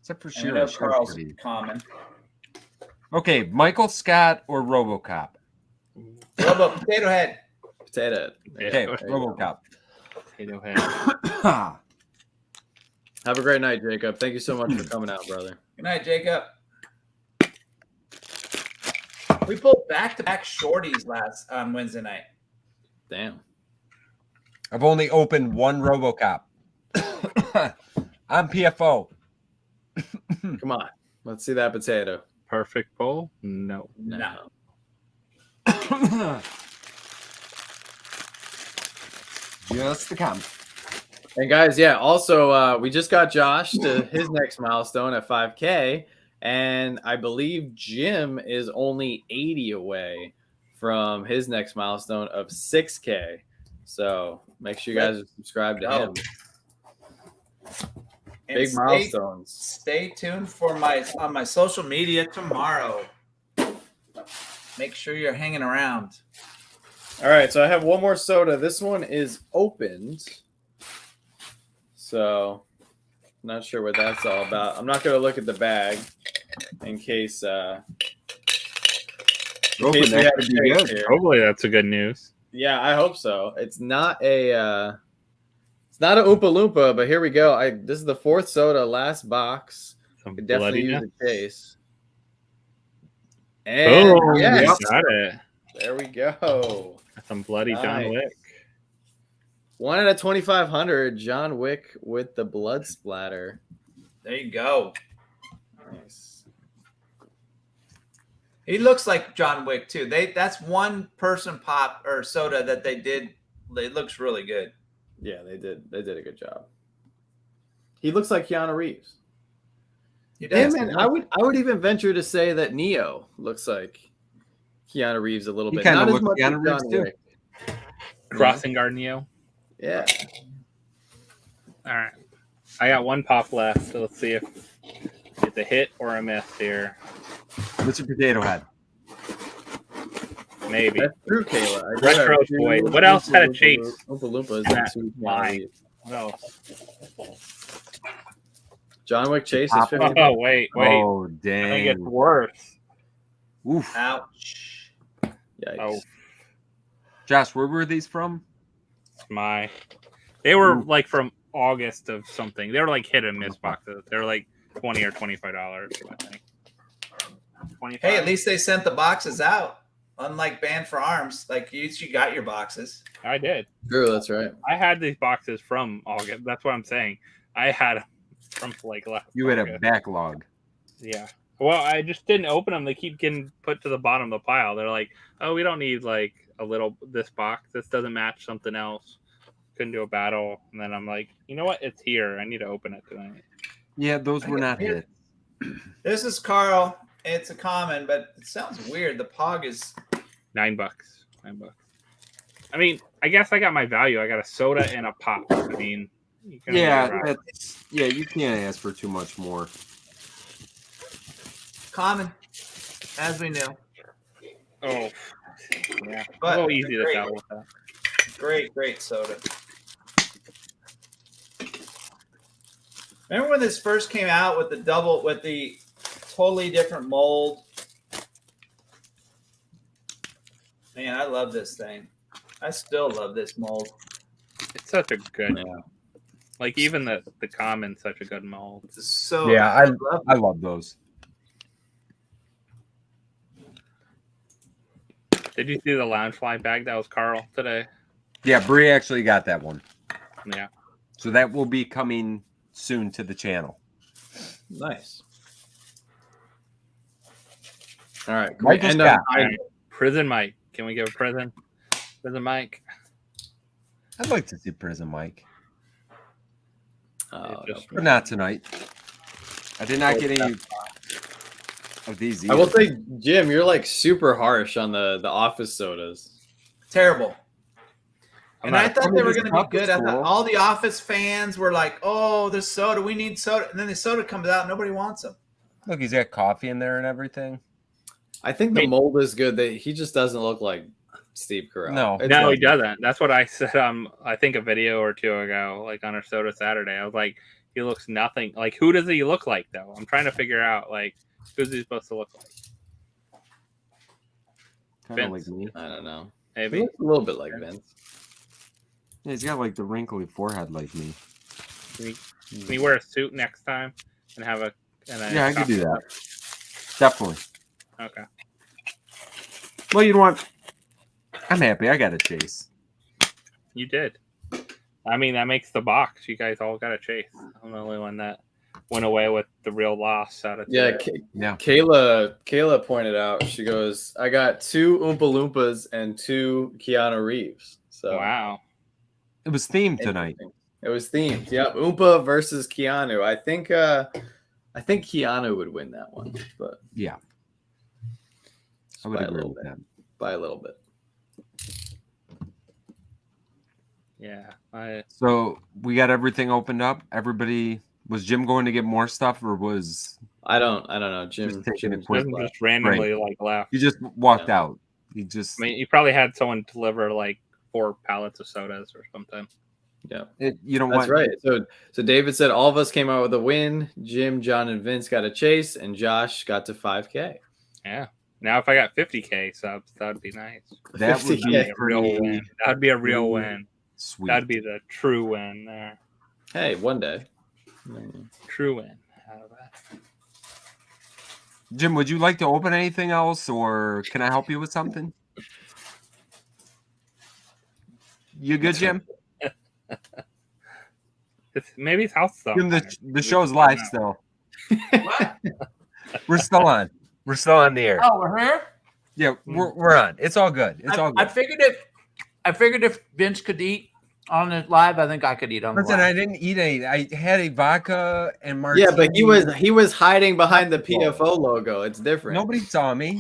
Except for And I know Shira. Carl's common. Okay, Michael Scott or RoboCop? Robo Potato Head. Potato. Okay, Yeah. RoboCop. Potato head. Have a great night, Jacob. Thank you so much for coming out, brother. Good night, Jacob. We pulled back-to-back shorties on Wednesday night. Damn. I've only opened one RoboCop. I'm PFO. Come on. Let's see that potato. Perfect bowl? No. No. Just the come. And guys, yeah, also we just got Josh to his next milestone at 5K. And I believe Jim is only 80 away from his next milestone of 6K. So make sure you guys are subscribed to him. And Big milestones. Stay tuned for on my social media tomorrow. Make sure you're hanging around. All right, so I have one more soda. This one is opened. So not sure what that's all about. I'm not going to look at the bag in case we have a taste here. Hopefully that's a good news. Yeah, I hope so. It's not a Oompa Loompa, but here we go. This is the fourth soda, last box. Some Could definitely use bloodiness. a chase. And Boom, yes, got it. there we go. Some bloody John Nice. Wick. 1 out of 2,500. John Wick with the blood splatter. There you go. Nice. He looks like John Wick too. That's one person pop or soda that they did. It looks really good. Yeah, they did. They did a good job. He looks like Keanu Reeves. He Yeah, does. man. I would even venture to say that Neo looks like Keanu Reeves a little He bit. kinda Not as looks much as Keanu Reeves, John too. Wick. Crossing guard Neo. Yeah. All right. I got one pop left, so let's see if it's a hit or a miss here. Mr. Potato Head. Maybe. That's true, Kayla. I do Retro have two toy. What else had a Oompa chase? Oompa Loompas Nah, and two Keanu fine. Reeves. What else? John Wick Chase is Pop- 50. Oh, wait. Oh, I think dang. it's worse. Oof. Ouch. Yikes. Oh, Josh, where were these from? they were Ooh. like from August of something. They were like hit and miss boxes. They were like $20 or $25, I think. 25. Hey, at least they sent the boxes out. Unlike Band for Arms, like you got your boxes. I did. True, that's right. I had these boxes from August. That's what I'm saying. I had them from like last. You had a August. backlog. Yeah. Well, I just didn't open them. They keep getting put to the bottom of the pile. They're like, oh, we don't need like this box. This doesn't match something else. Couldn't do a battle. And then I'm like, you know what? It's here. I need to open it tonight. Yeah, those were not hit. This is Carl. It's a common, but it sounds weird. The Pog is $9. $9. I mean, I guess I got my value. I got a soda and a pop. I mean, you can You can't ask for too much more. common, as we knew. Oh, yeah. But a little easy to great. tell with that. Great soda. Remember when this first came out with the totally different mold? Man, I love this thing. I still love this mold. It's such a good, Yeah. like even the common's such a good mold. It's so Yeah, love I love those. Did you see the Loungefly bag that was Carl today? Yeah, Bree actually got that one. Yeah. So that will be coming soon to the channel. Nice. All right. Can Mike we just end got- on Alright, Prison Mike. Can we give a prison? Prison Mike. I'd like to see Prison Mike, Oh, Just- but not tonight. I did not get any of these I will either. say, Jim, you're like super harsh on the office sodas. terrible. I'm And not- I thought they were Somebody's going to be cup is good. I thought cool. all the Office fans were like, "Oh, there's soda. We need soda." And then the soda comes out, nobody wants them. Look, he's got coffee in there and everything. I think the Wait. mold is good. That he just doesn't look like Steve Carell. No. It's No, like- he doesn't. That's what I said. I think a video or two ago, like on our Soda Saturday. I was like, he looks nothing like. Who does he look like though? I'm trying to figure out like who's he supposed to look like. Kind of Vince. like me. I don't know. He Maybe. looks a little bit like Vince. Yeah, he's got like the wrinkly forehead like me. Can you wear a suit next time and have a? Yeah, I could do that. Definitely. Okay. Well, you know what? I'm happy. I got a chase. You did. I mean, that makes the box. You guys all got a chase. I'm the only one that went away with the real loss out of Yeah, Yeah. Kayla pointed out. She goes, "I got 2 Oompa Loompas and 2 Keanu Reeves." So Wow. It was themed tonight. it was themed. Yep, Oompa versus Keanu. I think Keanu would win that one, but Yeah. I would agree with that. By a little bit. Yeah. So we got everything opened up. Everybody, was Jim going to get more stuff, or was I don't know. Jim Just taking a Jim's quick- Doesn't just randomly like left. he just walked out? He just I mean, you probably had someone deliver like 4 pallets of sodas or something. Yeah. you know That's what? right. So David said all of us came out with a win. Jim, John, and Vince got a chase, and Josh got to 5K. Yeah. Now, if I got 50K subs, that would be nice. That would be 50K. A real win. That would be a real win. Sweet. That'd be the true win there. Hey, one day. True win. Out of that. Jim, would you like to open anything else, or can I help you with something? You good, Jim? Maybe it's house stuff. Jim, the show's live still. What? We're still on. We're still on the air. Oh, we're here. Yeah, we're on. It's all good. It's all I good. figured if Vince could eat on the live, I think I could eat on the Listen, live. I didn't eat any. I had a vodka and martini. Yeah, but he was hiding behind the PFO logo. It's different. Nobody saw me.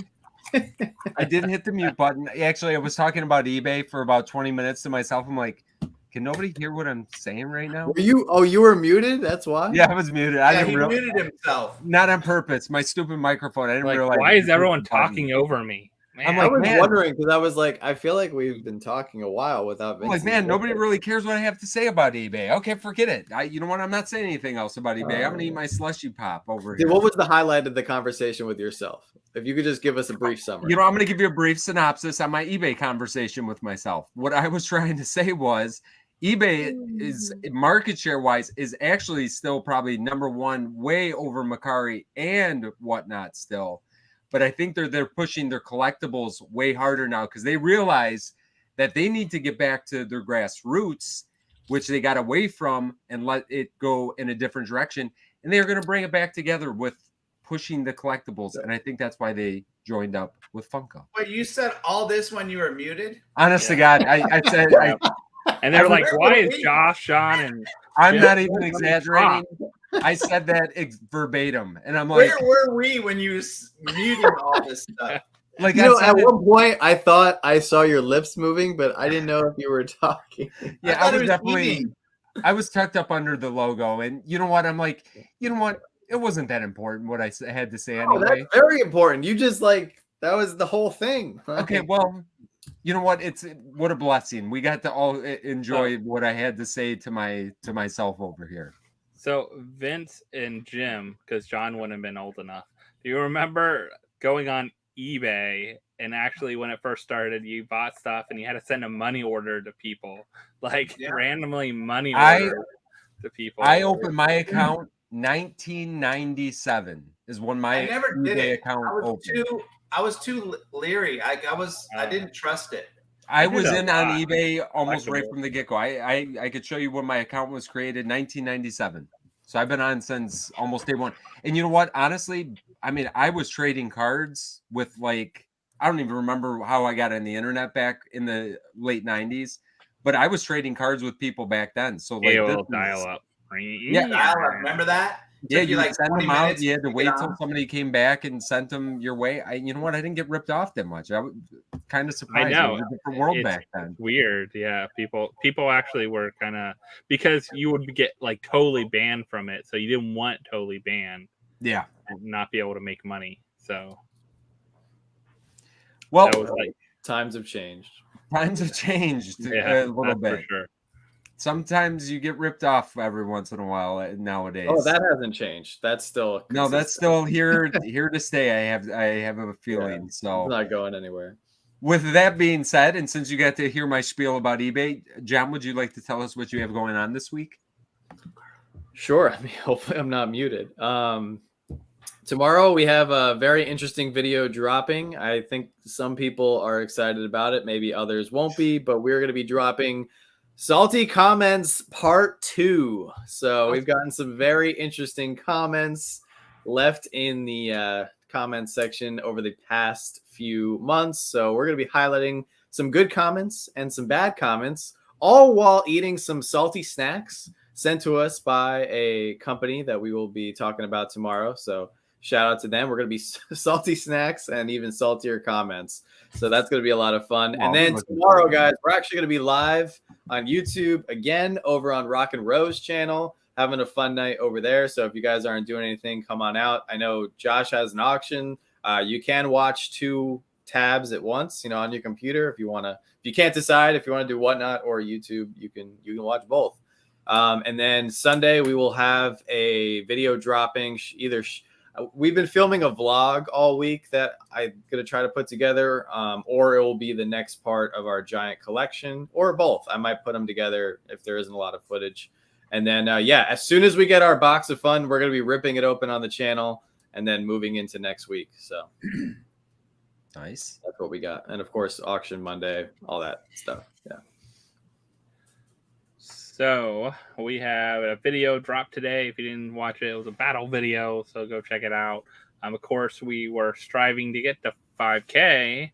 I didn't hit the mute button. Actually, I was talking about eBay for about 20 minutes to myself. I'm like, can nobody hear what I'm saying right now? Were you? Oh, you were muted. That's why. Yeah, I was muted. I Yeah, didn't he realize. muted himself. Not on purpose. My stupid microphone. I didn't Like, realize. why is everyone the button. talking over me? Man, I'm I like, was man. wondering because I was like, I feel like we've been talking a while without. I'm like, man, nobody really cares what I have to say about eBay. Okay, forget it. You know what? I'm not saying anything else about eBay. I'm gonna eat my slushy pop over here. Dude, what was the highlight of the conversation with yourself? If you could just give us a brief summary. You know, I'm going to give you a brief synopsis on my eBay conversation with myself. What I was trying to say was eBay is market share wise is actually still probably number one, way over Macari and whatnot still. But I think they're pushing their collectibles way harder now because they realize that they need to get back to their grassroots, which they got away from, and let it go in a different direction. And they're going to bring it back together with pushing the collectibles, and I think that's why they joined up with Funko. Wait, you said all this when you were muted? Honest to God, I said and they're like, Where why were is we? Josh, Sean, and I'm Yeah. not even exaggerating. I said that verbatim, and I'm like, Where were we when you was muting all this stuff? like You I know, said at it- one point I thought I saw your lips moving, but I didn't know if you were talking. yeah, thought I it was definitely, eating. I was tucked up under the logo, and you know what? I'm like, you know what? It wasn't that important what I had to say Oh, anyway. that's very important. You just like that was the whole thing. Okay, well, you know what? What a blessing. We got to all enjoy what I had to say to myself over here. So Vince and Jim, because John wouldn't have been old enough. Do you remember going on eBay and actually when it first started, you bought stuff and you had to send a money order to people, like Yeah. randomly money I- order to people? I opened my account 1997 is when my I never did eBay it. account opened. I was too leery. I didn't trust it. I did was a in on lot. eBay almost right Collectible. from the get-go. I could show you when my account was created, 1997. So I've been on since almost day one. And you know what? Honestly, I mean, I was trading cards with like, I don't even remember how I got on the internet back in the late 90s, but I was trading cards with people back then. So like, AOL this is- dial up. Yeah. Remember that? yeah, Took you like send 20 them out. minutes You had to to wait get till on. somebody came back and sent them your way. You know what? I didn't get ripped off that much. I was kind of surprised. know. It was a different world It's- back then. Weird, yeah. People actually were kind of, because you would get like totally banned from it, so you didn't want totally banned Yeah. and not be able to make money. So Well, that was like, Times have changed. times have changed yeah, a little that's bit. for sure. Sometimes you get ripped off every once in a while nowadays. Oh, that hasn't changed. That's still no, that's consistent. still here to stay. I have a feeling. It's So not going anywhere. With that being said, and since you got to hear my spiel about eBay, John, would you like to tell us what you have going on this week? Sure. I mean, hopefully I'm not muted. Tomorrow we have a very interesting video dropping. I think some people are excited about it. Maybe others won't be, but we're going to be dropping Salty Comments Part 2. So we've gotten some very interesting comments left in the comment section over the past few months. So we're going to be highlighting some good comments and some bad comments, all while eating some salty snacks sent to us by a company that we will be talking about tomorrow. So shout out to them. We're going to be salty snacks and even saltier comments. So that's going to be a lot of fun. And then tomorrow, guys, we're actually going to be live on YouTube again over on Rock and Rose channel, having a fun night over there. So if you guys aren't doing anything, come on out. I know Josh has an auction. You can watch 2 tabs at once, on your computer. If you want to, if you can't decide if you want to do Whatnot or YouTube, you can watch both. And then Sunday we will have a video dropping. We've been filming a vlog all week that I'm going to try to put together, or it will be the next part of our giant collection, or both. I might put them together if there isn't a lot of footage. And then, as soon as we get our box of fun, we're going to be ripping it open on the channel and then moving into next week. So nice. That's what we got. And of course, auction Monday, all that stuff. Yeah. So we have a video drop today. If you didn't watch it, it was a battle video, so go check it out. Of course, we were striving to get to 5K,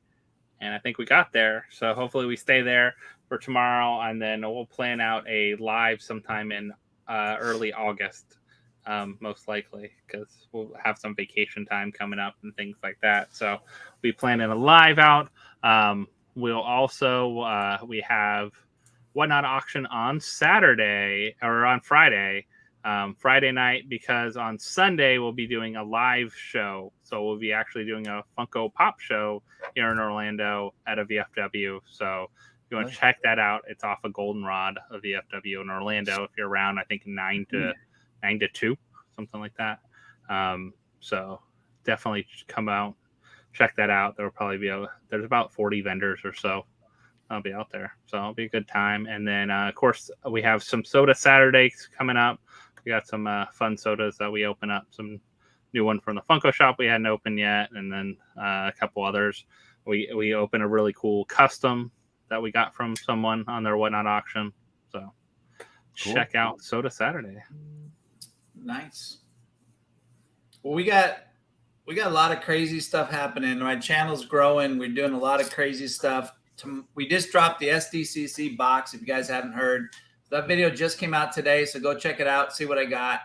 and I think we got there. So hopefully we stay there for tomorrow, and then we'll plan out a live sometime in early August, most likely, because we'll have some vacation time coming up and things like that. So we plan in a live out. We'll also we have Whatnot auction on Saturday or on Friday night, because on Sunday we'll be doing a live show. So we'll be actually doing a Funko Pop show here in Orlando at a VFW. So if you want to check that out, it's off a Goldenrod of VFW in Orlando. If you're around, I think 9 to 2, something like that. So definitely come out, check that out. There will probably be there's about 40 vendors or so. I'll be out there, so it'll be a good time. And then, of course, we have some soda Saturdays coming up. We got some fun sodas that we open up. Some new one from the Funko shop we hadn't opened yet, and then a couple others. We open a really cool custom that we got from someone on their Whatnot auction. So check out Soda Saturday. Nice. Well, we got a lot of crazy stuff happening. My channel's growing. We're doing a lot of crazy stuff. We just dropped the SDCC box. If you guys haven't heard, that video just came out today, so go check it out, see what I got.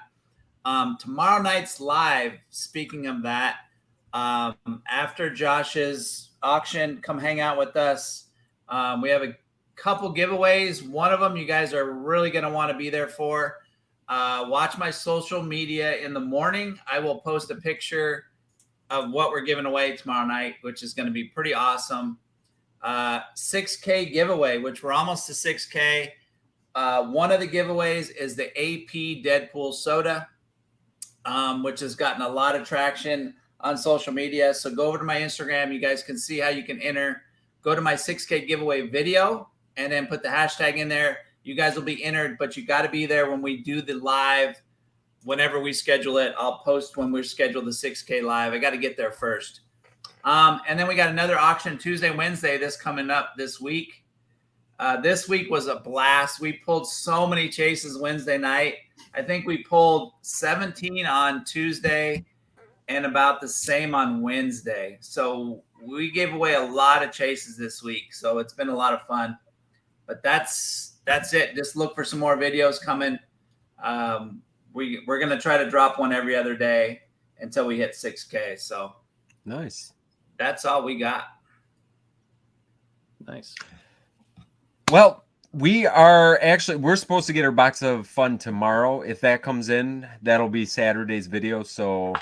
Tomorrow night's live. Speaking of that, after Josh's auction, come hang out with us. We have a couple giveaways. One of them you guys are really going to want to be there for. Watch my social media in the morning. I will post a picture of what we're giving away tomorrow night, which is going to be pretty awesome. 6K giveaway, which we're almost to 6K. One of the giveaways is the AP Deadpool soda, which has gotten a lot of traction on social media. So go over to my Instagram. You guys can see how you can enter. Go to my 6K giveaway video and then put the hashtag in there. You guys will be entered, but you got to be there when we do the live. Whenever we schedule it, I'll post when we schedule the 6K live. I got to get there first. And then we got another auction Tuesday, Wednesday, this coming up this week. This week was a blast. We pulled so many chases Wednesday night. I think we pulled 17 on Tuesday and about the same on Wednesday. So we gave away a lot of chases this week. So it's been a lot of fun. But that's it. Just look for some more videos coming. We're going to try to drop one every other day until we hit 6K. So nice. That's all we got. Nice. Well, we're supposed to get our box of fun tomorrow. If that comes in, that'll be Saturday's video. So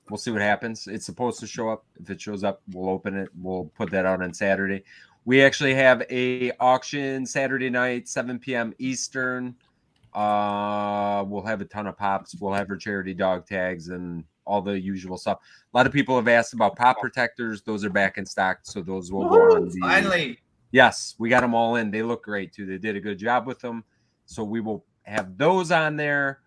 we'll see what happens. It's supposed to show up. If it shows up, we'll open it. We'll put that out on Saturday. We actually have a auction Saturday night, 7 p.m. Eastern. We'll have a ton of pops. We'll have our charity dog tags and all the usual stuff. A lot of people have asked about pop protectors. Those are back in stock, so those will go on. Finally. Yes, we got them all in. They look great too. They did a good job with them. So we will have those on there.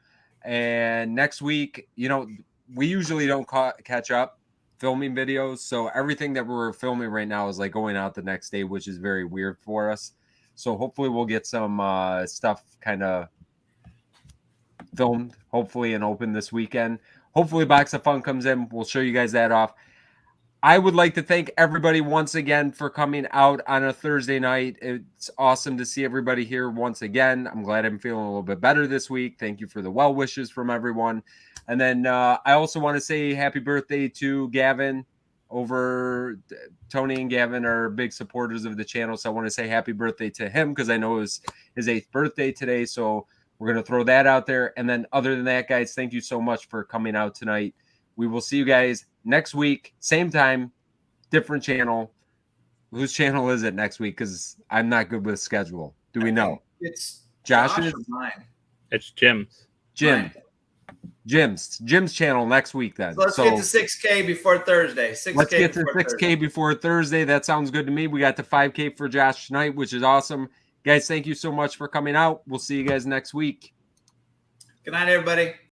And next week, we usually don't catch up filming videos. So everything that we're filming right now is like going out the next day, which is very weird for us. So hopefully we'll get some stuff kind of filmed, hopefully, and open this weekend. Hopefully Box of Fun comes in. We'll show you guys that off. I would like to thank everybody once again for coming out on a Thursday night. It's awesome to see everybody here once again. I'm glad I'm feeling a little bit better this week. Thank you for the well wishes from everyone. And then I also want to say happy birthday to Gavin. Tony and Gavin are big supporters of the channel. So I want to say happy birthday to him because I know it was his 8th birthday today. So we're going to throw that out there. And then other than that, guys, thank you so much for coming out tonight. We will see you guys next week, same time, different channel. Whose channel is it next week? Because I'm not good with schedule. Do we know? It's Josh or is mine. It's Jim's. Jim's channel next week then. So let's get to 6K before Thursday. Let's get to 6K before Thursday. That sounds good to me. We got to 5K for Josh tonight, which is awesome. Guys, thank you so much for coming out. We'll see you guys next week. Good night, everybody.